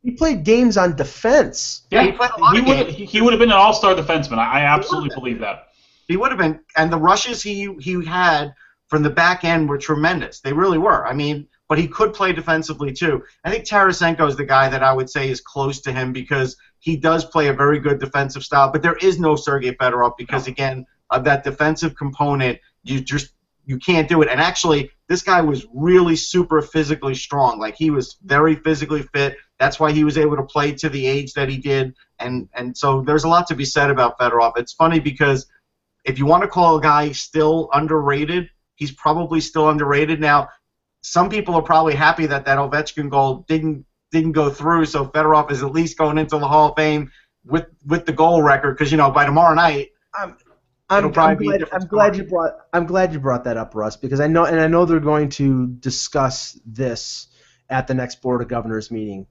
He played games on defense. Yeah, he played a lot of games. He would have been an all-star defenseman. I absolutely believe that. He would have been, and the rushes he had from the back end were tremendous. They really were. I mean, but he could play defensively too. I think Tarasenko is the guy that I would say is close to him because he does play a very good defensive style. But there is no Sergei Fedorov because, again, of that defensive component, you can't do it. And actually, this guy was really super physically strong. Like, he was very physically fit. That's why he was able to play to the age that he did. And so there's a lot to be said about Fedorov. It's funny because if you want to call a guy still underrated, he's probably still underrated. Now, some people are probably happy that Ovechkin goal didn't go through, so Fedorov is at least going into the Hall of Fame with the goal record because, by tomorrow night, I'm glad you brought that up, Russ, because I know they're going to discuss this at the next Board of Governors meeting.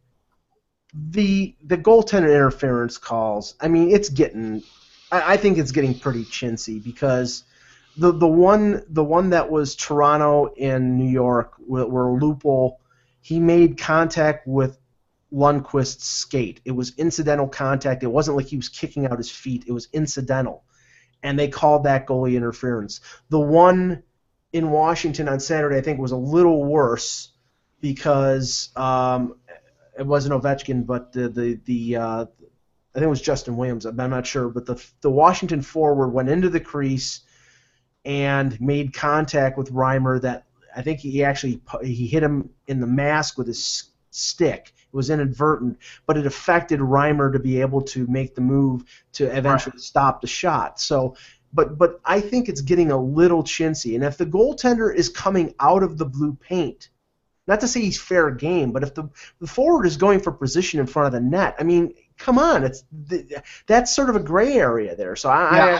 The goaltender interference calls, I mean, I think it's getting pretty chintzy because the one that was Toronto and New York where Lupul, he made contact with Lundqvist's skate. It was incidental contact. It wasn't like he was kicking out his feet. It was incidental. And they called that goalie interference. The one in Washington on Saturday, I think, was a little worse because it wasn't Ovechkin, but I think it was Justin Williams. I'm not sure, but the Washington forward went into the crease and made contact with Reimer. That I think he hit him in the mask with his stick. It was inadvertent, but it affected Reimer to be able to make the move to eventually stop the shot. So, but I think it's getting a little chintzy. And if the goaltender is coming out of the blue paint, not to say he's fair game, but if the forward is going for position in front of the net, I mean, come on, that's sort of a gray area there. So I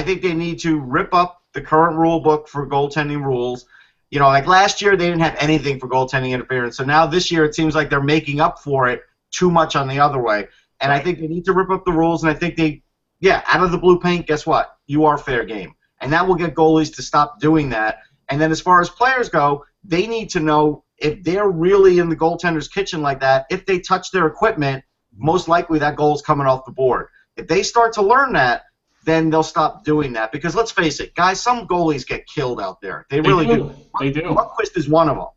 think they need to rip up the current rule book for goaltending rules. You know, like last year they didn't have anything for goaltending interference, so now this year it seems like they're making up for it too much on the other way. And I think they need to rip up the rules, and I think out of the blue paint, guess what? You are fair game. And that will get goalies to stop doing that. And then as far as players go, they need to know if they're really in the goaltender's kitchen like that, if they touch their equipment, most likely that goal is coming off the board. If they start to learn that, then they'll stop doing that. Because let's face it, guys, some goalies get killed out there. They really do. They do. Lundqvist is one of them.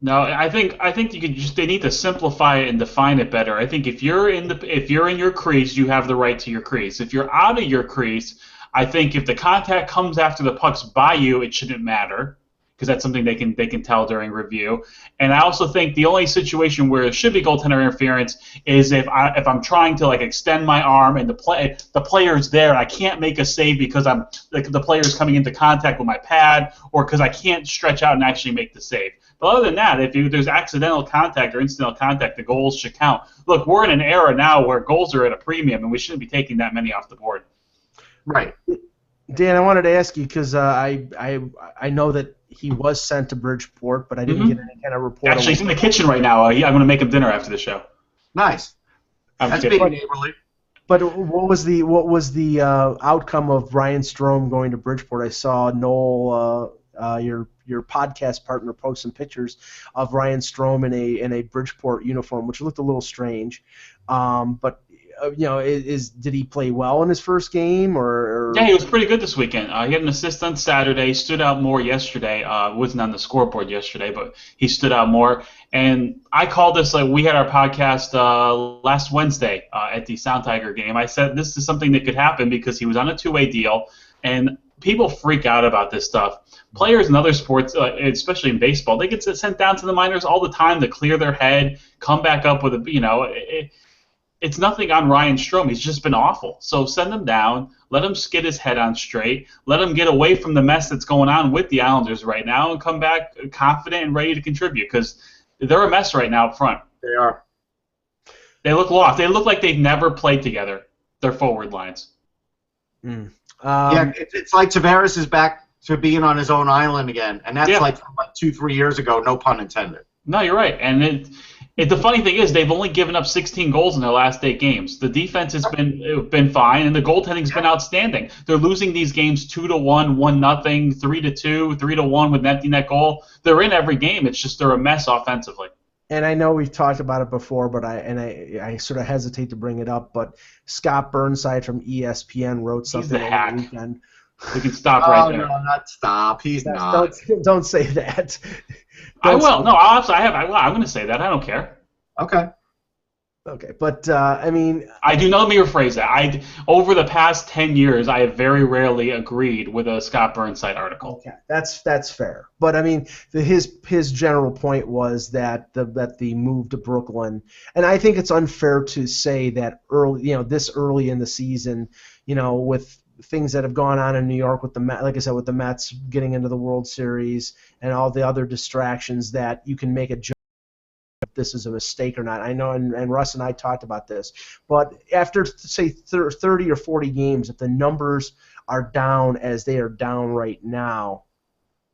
No, I think they need to simplify it and define it better. I think if you're in your crease, you have the right to your crease. If you're out of your crease, I think if the contact comes after the puck's by you, it shouldn't matter, because that's something they can tell during review. And I also think the only situation where it should be goaltender interference is if I'm trying to extend my arm and the player's there and I can't make a save because the player's coming into contact with my pad, or because I can't stretch out and actually make the save. But other than that, if there's accidental contact or incidental contact, the goals should count. Look, we're in an era now where goals are at a premium, and we shouldn't be taking that many off the board. Right. Dan, I wanted to ask you, because I know that he was sent to Bridgeport, but I didn't get any kind of report. Actually, he's in the kitchen right now. I'm going to make him dinner after the show. Nice. That's being neighborly. But what was the outcome of Ryan Strome going to Bridgeport? I saw Noel, your podcast partner, post some pictures of Ryan Strome in a Bridgeport uniform, which looked a little strange. But did he play well in his first game, or? Yeah, he was pretty good this weekend. He had an assist on Saturday, stood out more yesterday. Wasn't on the scoreboard yesterday, but he stood out more. And I called this, we had our podcast last Wednesday at the Sound Tiger game. I said this is something that could happen because he was on a two-way deal, and people freak out about this stuff. Players in other sports, especially in baseball, they get sent down to the minors all the time to clear their head, come back up with it's nothing on Ryan Strome. He's just been awful. So send him down. Let him get his head on straight. Let him get away from the mess that's going on with the Islanders right now and come back confident and ready to contribute, because they're a mess right now up front. They are. They look lost. They look like they've never played together, their forward lines. It's like Tavares is back to being on his own island again, and that's like 2-3 years ago, no pun intended. No, you're right. And the funny thing is, they've only given up 16 goals in their last 8 games. The defense has been fine, and the goaltending's been outstanding. They're losing these games 2-1, 1-0, 3-2, 3-1 with an empty net goal. They're in every game. It's just they're a mess offensively. And I know we've talked about it before, but I sort of hesitate to bring it up. But Scott Burnside from ESPN wrote something over the weekend. We can stop right there. No, not stop. He's not. Don't say that. I will. No, I'm going to say that. I don't care. Okay. Okay, but I mean, I do. Let me rephrase that. Over the past 10 years, I have very rarely agreed with a Scott Burnside article. Okay, that's fair. But I mean, his general point was that the move to Brooklyn, and I think it's unfair to say that this early in the season, with things that have gone on in New York with like I said, with the Mets getting into the World Series and all the other distractions, that you can make a judgment if this is a mistake or not. I know, and Russ and I talked about this, but after, say, 30 or 40 games, if the numbers are down as they are down right now,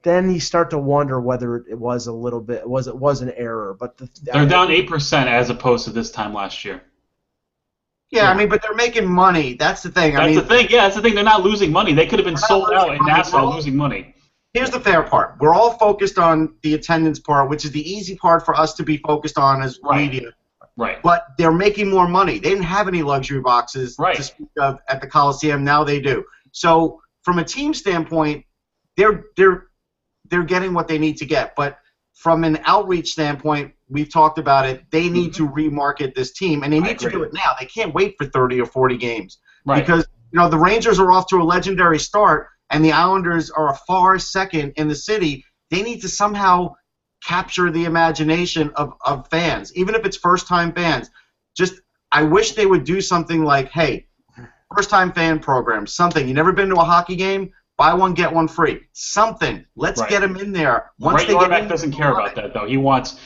then you start to wonder whether it was an error. But they're down 8% as opposed to this time last year. Yeah, I mean, but they're making money. That's the thing. That's the thing. Yeah, that's the thing. They're not losing money. They could have been sold out in Nassau losing money. Here's the fair part. We're all focused on the attendance part, which is the easy part for us to be focused on as media. Right. But they're making more money. They didn't have any luxury boxes to speak of at the Coliseum. Now they do. So from a team standpoint, they're getting what they need to get. But from an outreach standpoint, we've talked about it. They need to remarket this team, and they need to do it now. They can't wait for 30 or 40 games because the Rangers are off to a legendary start, and the Islanders are a far second in the city. They need to somehow capture the imagination of fans, even if it's first-time fans. I wish they would do something like, hey, first-time fan program, something. You never been to a hockey game? Buy one, get one free. Something. Let's get them in there. Ray Yorback doesn't care about that, though. He wants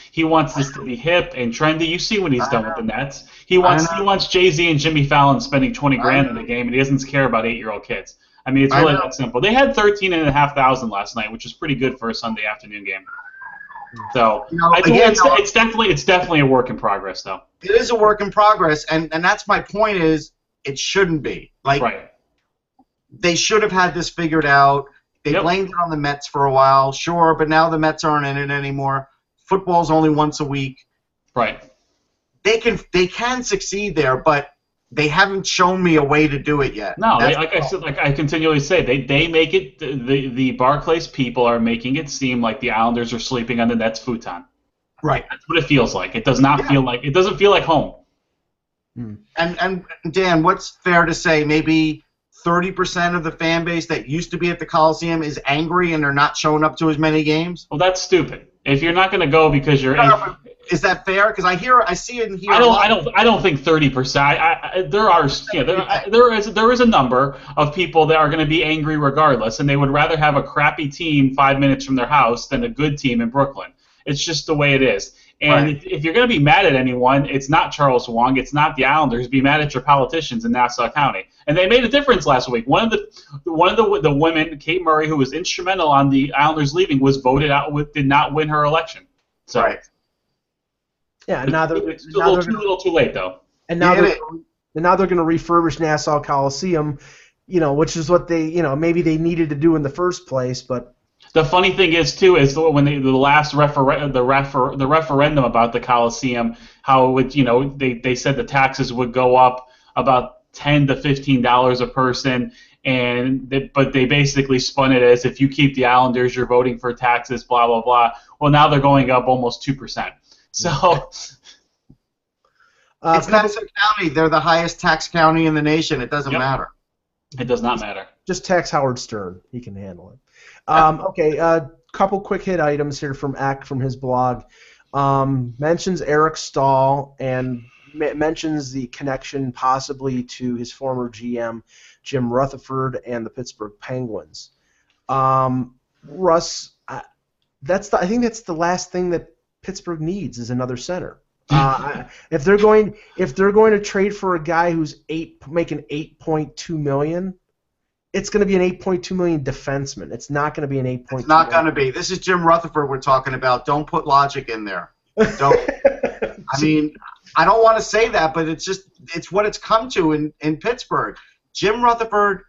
this to be hip and trendy. You see what he's done with the Nets. He wants Jay-Z and Jimmy Fallon spending $20,000 in the game, and he doesn't care about 8-year-old kids. I mean, it's really that simple. They had 13,500 last night, which is pretty good for a Sunday afternoon game. So it's definitely a work in progress, though. It is a work in progress, and that's my point. Is it shouldn't be They should have had this figured out. They blamed it on the Mets for a while, sure, but now the Mets aren't in it anymore. Football's only once a week. Right. They can succeed there, but they haven't shown me a way to do it yet. No, I continually say, they make it. The Barclays people are making it seem like the Islanders are sleeping on the Nets futon. Right. That's what it feels like. It does not feel like. It doesn't feel like home. And Dan, what's fair to say? Maybe 30% of the fan base that used to be at the Coliseum is angry and they're not showing up to as many games? Well, that's stupid. If you're not going to go because you're is that fair? Because I see it in here. I don't think 30%. There is a number of people that are going to be angry regardless, and they would rather have a crappy team 5 minutes from their house than a good team in Brooklyn. It's just the way it is. And if you're going to be mad at anyone, it's not Charles Wong, it's not the Islanders. Be mad at your politicians in Nassau County. And they made a difference last week. One of the women, Kate Murray, who was instrumental on the Islanders leaving, was voted out did not win her election. So yeah, now it's a little too late though. And now they're going to refurbish Nassau Coliseum, which is what they, maybe they needed to do in the first place, but. The funny thing is too is when the last referendum about the Coliseum, how it would, they said the taxes would go up about $10 to $15 a person, but they basically spun it as if you keep the Islanders, you're voting for taxes, blah blah blah. Well, now they're going up almost 2%. So it's Nassau County. They're the highest tax county in the nation. It doesn't matter. It does not matter. Just tax Howard Stern. He can handle it. Okay, couple quick hit items here from Ack from his blog. Mentions Eric Staal and mentions the connection possibly to his former GM, Jim Rutherford, and the Pittsburgh Penguins. Russ, I think that's the last thing that Pittsburgh needs is another center. If they're going to trade for a guy who's making $8.2 million, it's going to be an $8.2 million defenseman. It's not going to be an $8.2 million. It's not going to be. This is Jim Rutherford we're talking about. Don't put logic in there. Don't. I mean, I don't want to say that, but it's what it's come to in Pittsburgh. Jim Rutherford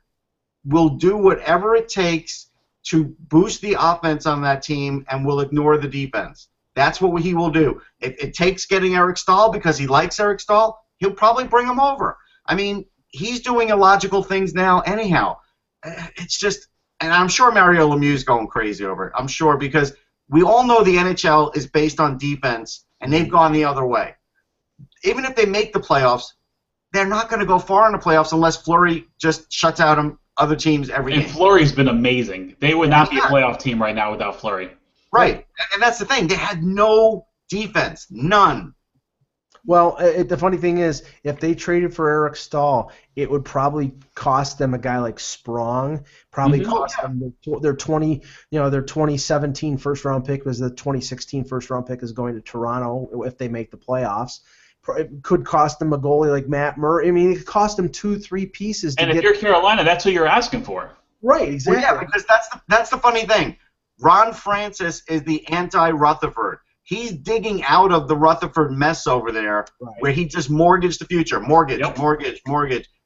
will do whatever it takes to boost the offense on that team and will ignore the defense. That's what he will do. If it takes getting Eric Staal because he likes Eric Staal, he'll probably bring him over. I mean, he's doing illogical things now anyhow. It's just, and I'm sure Mario Lemieux's going crazy over it. I'm sure because we all know the NHL is based on defense, and they've gone the other way. Even if they make the playoffs, they're not going to go far in the playoffs unless Fleury just shuts out other teams every game. And Fleury's been amazing. They would not be a playoff team right now without Fleury. Right, and that's the thing. They had no defense, none. Well, the funny thing is, if they traded for Eric Staal, it would probably cost them a guy like Sprong. Probably cost them their 2017 first round pick was the 2016 first round pick is going to Toronto if they make the playoffs. It could cost them a goalie like Matt Murray. I mean, it could cost them 2-3 pieces. And if you're Carolina, that's who you're asking for. Right, exactly. Well, yeah, because that's the funny thing. Ron Francis is the anti-Rutherford. He's digging out of the Rutherford mess over there where he just mortgaged the future. Mortgage.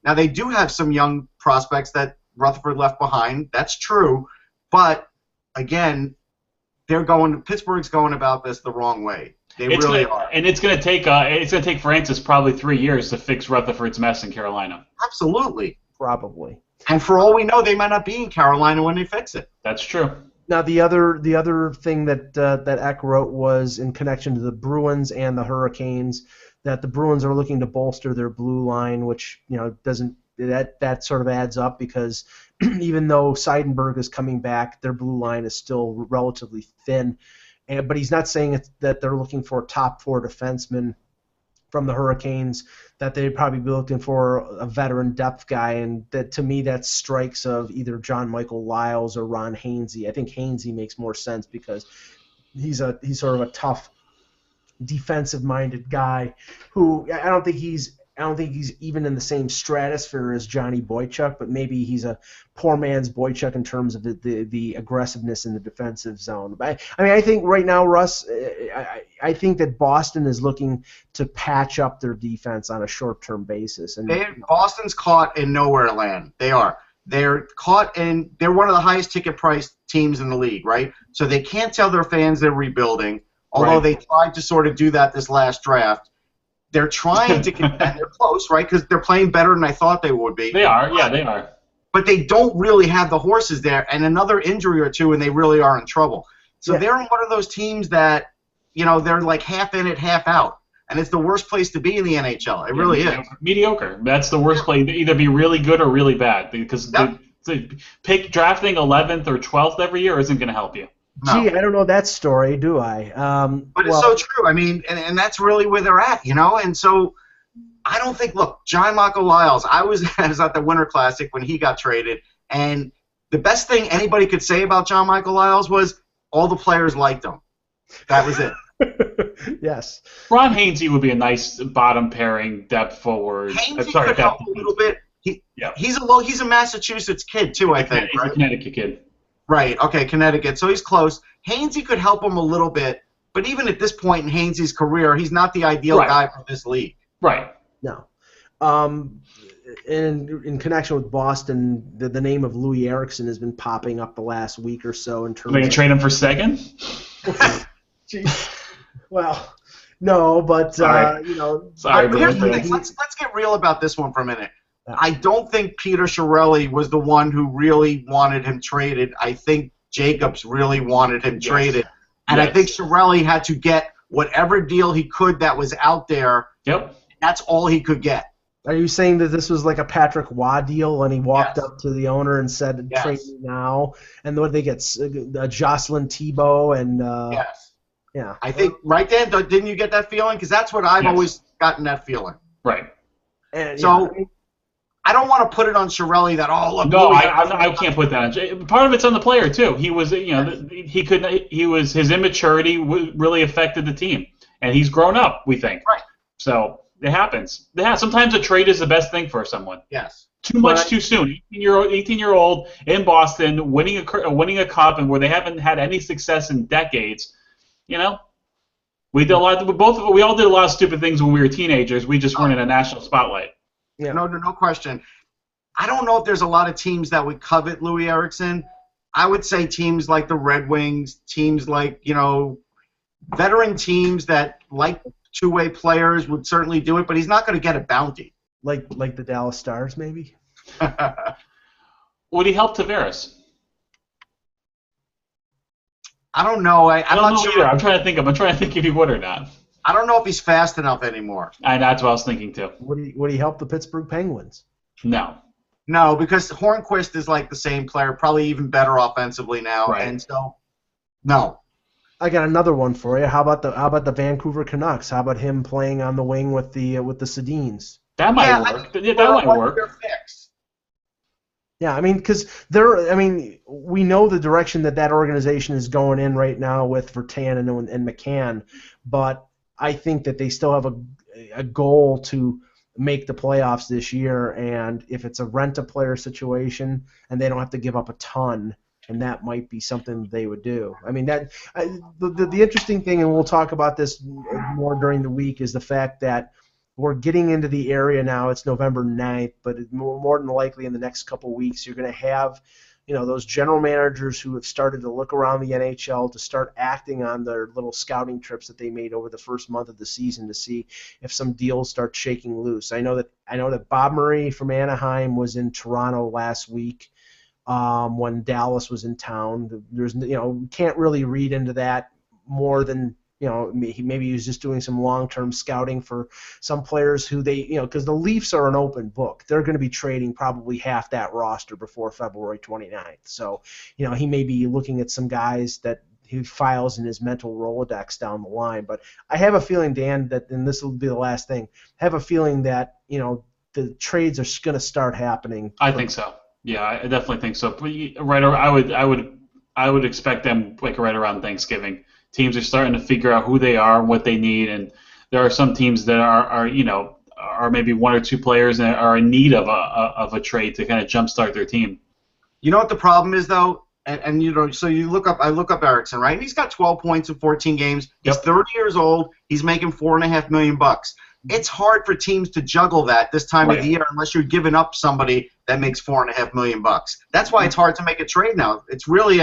Now, they do have some young prospects that Rutherford left behind. That's true. But, again, Pittsburgh's going about this the wrong way. They really are. And it's going to take Francis probably 3 years to fix Rutherford's mess in Carolina. Absolutely. Probably. And for all we know, they might not be in Carolina when they fix it. That's true. Now the other thing that Eck wrote was in connection to the Bruins and the Hurricanes, that the Bruins are looking to bolster their blue line, which doesn't that sort of adds up because even though Seidenberg is coming back, their blue line is still relatively thin. But he's not saying that they're looking for a top 4 defenseman from the Hurricanes, that they'd probably be looking for a veteran depth guy, and that to me that strikes of either John Michael Liles or Ron Hainsey. I think Hainsey makes more sense because he's sort of a tough, defensive-minded guy who I don't think he's even in the same stratosphere as Johnny Boychuk, but maybe he's a poor man's Boychuk in terms of the aggressiveness in the defensive zone. I think right now, Russ, I think that Boston is looking to patch up their defense on a short-term basis. And Boston's caught in nowhere land. They are. They're caught in. They're one of the highest ticket price teams in the league, right? So they can't tell their fans they're rebuilding, although they tried to sort of do that this last draft. They're trying to get, and they're close, right? Because they're playing better than I thought they would be. They are, yeah, they are. But they don't really have the horses there, and another injury or two, and they really are in trouble. So they're one of those teams that, they're like half in it, half out, and it's the worst place to be in the NHL. It really is. Mediocre. That's the worst place. Either be really good or really bad, because the drafting 11th or 12th every year isn't going to help you. No. Gee, I don't know that story, do I? But it's so true. I mean, and that's really where they're at, And so I don't think, look, John Michael Liles, I was at the Winter Classic when he got traded, and the best thing anybody could say about John Michael Liles was all the players liked him. That was it. Yes. Ron Hainsey would be a nice bottom pairing depth forward. Hainsey could help a little bit. He's a Massachusetts kid, too, I think. He's a Connecticut kid. Right, okay, Connecticut. So he's close. Hainsey could help him a little bit, but even at this point in Hainsey's career, he's not the ideal guy for this league. Right. No. In connection with Boston, the name of Louis Eriksson has been popping up the last week or so in terms Are they going to trade him for second? Jeez. Well, no, but, Sorry, here's the thing. Let's get real about this one for a minute. I don't think Peter Chiarelli was the one who really wanted him traded. I think Jacobs really wanted him traded. And I think Chiarelli had to get whatever deal he could that was out there. Yep. That's all he could get. Are you saying that this was like a Patrick Waugh deal and he walked up to the owner and said, trade me now? And what did they get? Jocelyn Thibault and yes. Yeah. I think, right, Dan, didn't you get that feeling? Because that's what I've always gotten that feeling. Right. And, so I don't want to put it on Chiarelli that look. No, I can't put that on. Part of it's on the player too. He was, his immaturity really affected the team, and he's grown up. We think. Right. So it happens. Sometimes a trade is the best thing for someone. Yes. Too much too soon. 18-year-old in Boston winning a cup, and where they haven't had any success in decades. We did a lot. We all did a lot of stupid things when we were teenagers. We just weren't in a national spotlight. Yeah. No question. I don't know if there's a lot of teams that would covet Louis Eriksson. I would say teams like the Red Wings, teams like, veteran teams that like two-way players would certainly do it, but he's not going to get a bounty. Like the Dallas Stars, maybe? Would he help Tavares? I don't know. I'm not sure. Either. I'm trying to think if he would or not. I don't know if he's fast enough anymore. That's what I was thinking too. Would he help the Pittsburgh Penguins? No. No, because Hornquist is like the same player, probably even better offensively now, and so no. I got another one for you. How about the Vancouver Canucks? How about him playing on the wing with the Sedins? That might work. That might work. Yeah, because we know the direction that organization is going in right now with Virtanen and McCann, but I think that they still have a goal to make the playoffs this year, and if it's a rent-a-player situation and they don't have to give up a ton, and that might be something they would do. The interesting thing, and we'll talk about this more during the week, is the fact that we're getting into the area now. It's November 9th, but more than likely in the next couple of weeks, you're going to have those general managers who have started to look around the NHL to start acting on their little scouting trips that they made over the first month of the season to see if some deals start shaking loose. I know that Bob Murray from Anaheim was in Toronto last week. when Dallas was in town. There's, we can't really read into that more than, maybe he was just doing some long-term scouting for some players who they, because the Leafs are an open book. They're going to be trading probably half that roster before February 29th. So, he may be looking at some guys that he files in his mental Rolodex down the line. But I have a feeling, Dan, that, and this will be the last thing, I have a feeling that, the trades are going to start happening. I think so. Yeah, I definitely think so. I would expect them like right around Thanksgiving. Teams are starting to figure out who they are, what they need, and there are some teams that are maybe one or two players that are in need of a trade to kind of jumpstart their team. You know what the problem is though, and so I look up Eriksson, right? And he's got 12 points in 14 games. He's 30 years old. He's making $4.5 million. It's hard for teams to juggle that this time of the year unless you're giving up somebody that makes $4.5 million. That's why it's hard to make a trade now. It's really,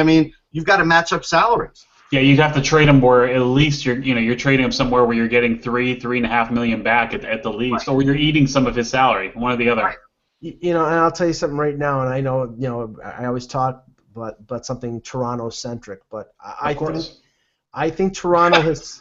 you've got to match up salaries. Yeah, you have to trade him where at least you're trading him somewhere where you're getting $3.5 million back at the least, or you're eating some of his salary, one or the other. Right. And I'll tell you something right now, and I know, I always talk but something Toronto-centric, but I think Toronto has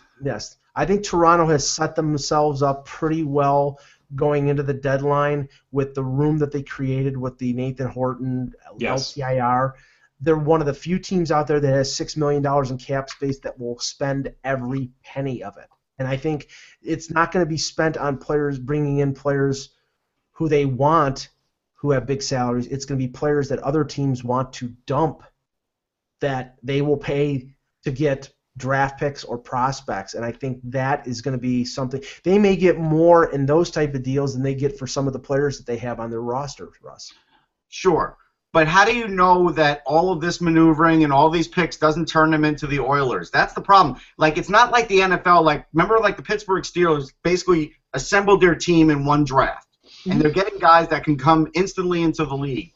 I think Toronto has set themselves up pretty well going into the deadline with the room that they created with the Nathan Horton LTIR. They're one of the few teams out there that has $6 million in cap space that will spend every penny of it. And I think it's not going to be spent on players, bringing in players who they want, who have big salaries. It's going to be players that other teams want to dump that they will pay to get draft picks or prospects, and I think that is going to be something. They may get more in those type of deals than they get for some of the players that they have on their roster, Russ. Sure, but how do you know that all of this maneuvering and all these picks doesn't turn them into the Oilers? That's the problem. Like, it's not like the NFL. Remember the Pittsburgh Steelers basically assembled their team in one draft, and they're getting guys that can come instantly into the league.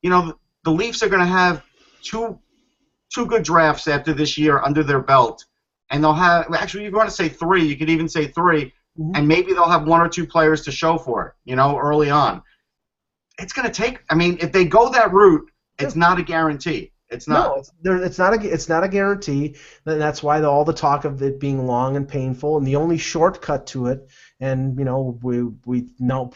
The Leafs are going to have two good drafts after this year under their belt, and they'll have, actually, if you want to say three, you could even say three, and maybe they'll have one or two players to show for it, early on. It's going to take, if they go that route, it's not a guarantee. It's not. No, it's not a guarantee. That's why all the talk of it being long and painful, and the only shortcut to it, and we know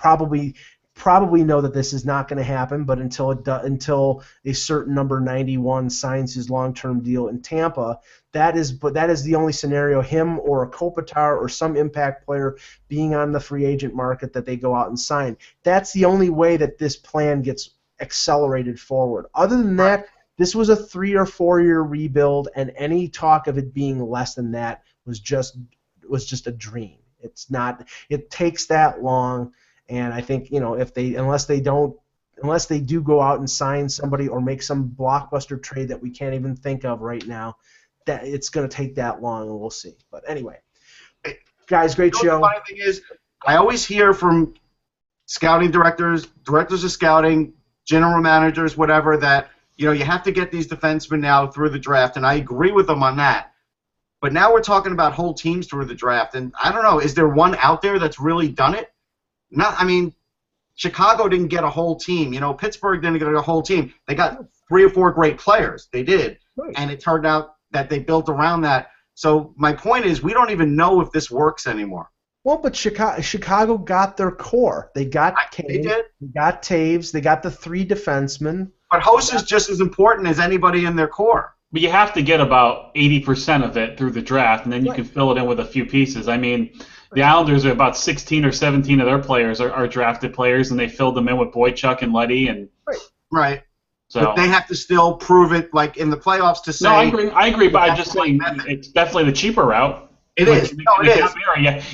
probably know that this is not going to happen, but until a certain number 91 signs his long-term deal in Tampa, that is the only scenario, him or a Kopitar or some impact player being on the free agent market that they go out and sign. That's the only way that this plan gets accelerated forward. Other than that, this was a 3 or 4 year rebuild, and any talk of it being less than that was just a dream. It's not. It takes that long. And I think unless they do go out and sign somebody or make some blockbuster trade that we can't even think of right now, that it's going to take that long, and we'll see. But anyway, guys, great show. The funny thing is, I always hear from scouting directors of scouting, general managers, whatever, that you have to get these defensemen now through the draft, and I agree with them on that. But now we're talking about whole teams through the draft, and I don't know, is there one out there that's really done it? Chicago didn't get a whole team. Pittsburgh didn't get a whole team. They got 3 or 4 great players. They did. Right. And it turned out that they built around that. So my point is, we don't even know if this works anymore. Well, but Chicago got their core. They got Kane, they did. They got Taves. They got the 3 defensemen. But Host is just as important as anybody in their core. But you have to get about 80% of it through the draft, and then you can fill it in with a few pieces. The Islanders are about 16 or 17 of their players are drafted players, and they filled them in with Boychuk and Leddy. And right. So but they have to still prove it, in the playoffs, to say. No, I agree, but I'm just saying it's definitely the cheaper route. It is.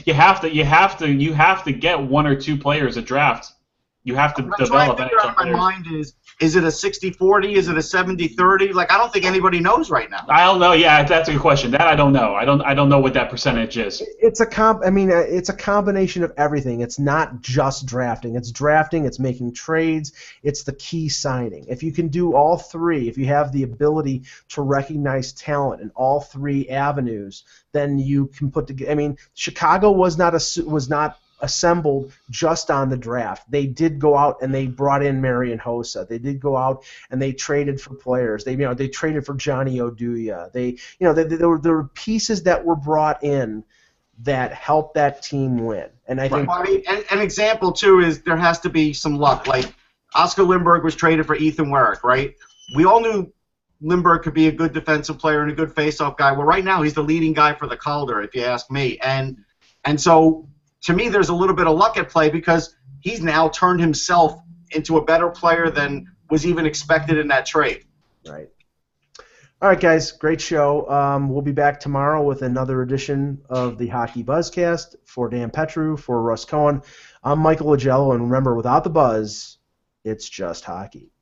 You have to get 1 or 2 players a draft. You have to develop NHL players. My mind is it a 60-40? Is it a 70-30? I don't think anybody knows right now. I don't know. Yeah, that's a good question. That I don't know. I don't know what that percentage is. It's a it's a combination of everything. It's not just drafting. It's drafting. It's making trades. It's the key signing. If you can do all 3, if you have the ability to recognize talent in all 3 avenues, then you can put together. Chicago was not assembled just on the draft. They did go out and they brought in Marian Hossa. They did go out and they traded for players. They traded for Johnny Oduya. There were pieces that were brought in that helped that team win. And I think an example too is there has to be some luck. Like Oscar Lindbergh was traded for Ethan Werek, right? We all knew Lindbergh could be a good defensive player and a good face-off guy. Well, right now he's the leading guy for the Calder, if you ask me. And so, to me, there's a little bit of luck at play because he's now turned himself into a better player than was even expected in that trade. Right. All right, guys, great show. We'll be back tomorrow with another edition of the Hockey Buzzcast. For Dan Petru, for Russ Cohen, I'm Michael Agello, and remember, without the buzz, it's just hockey.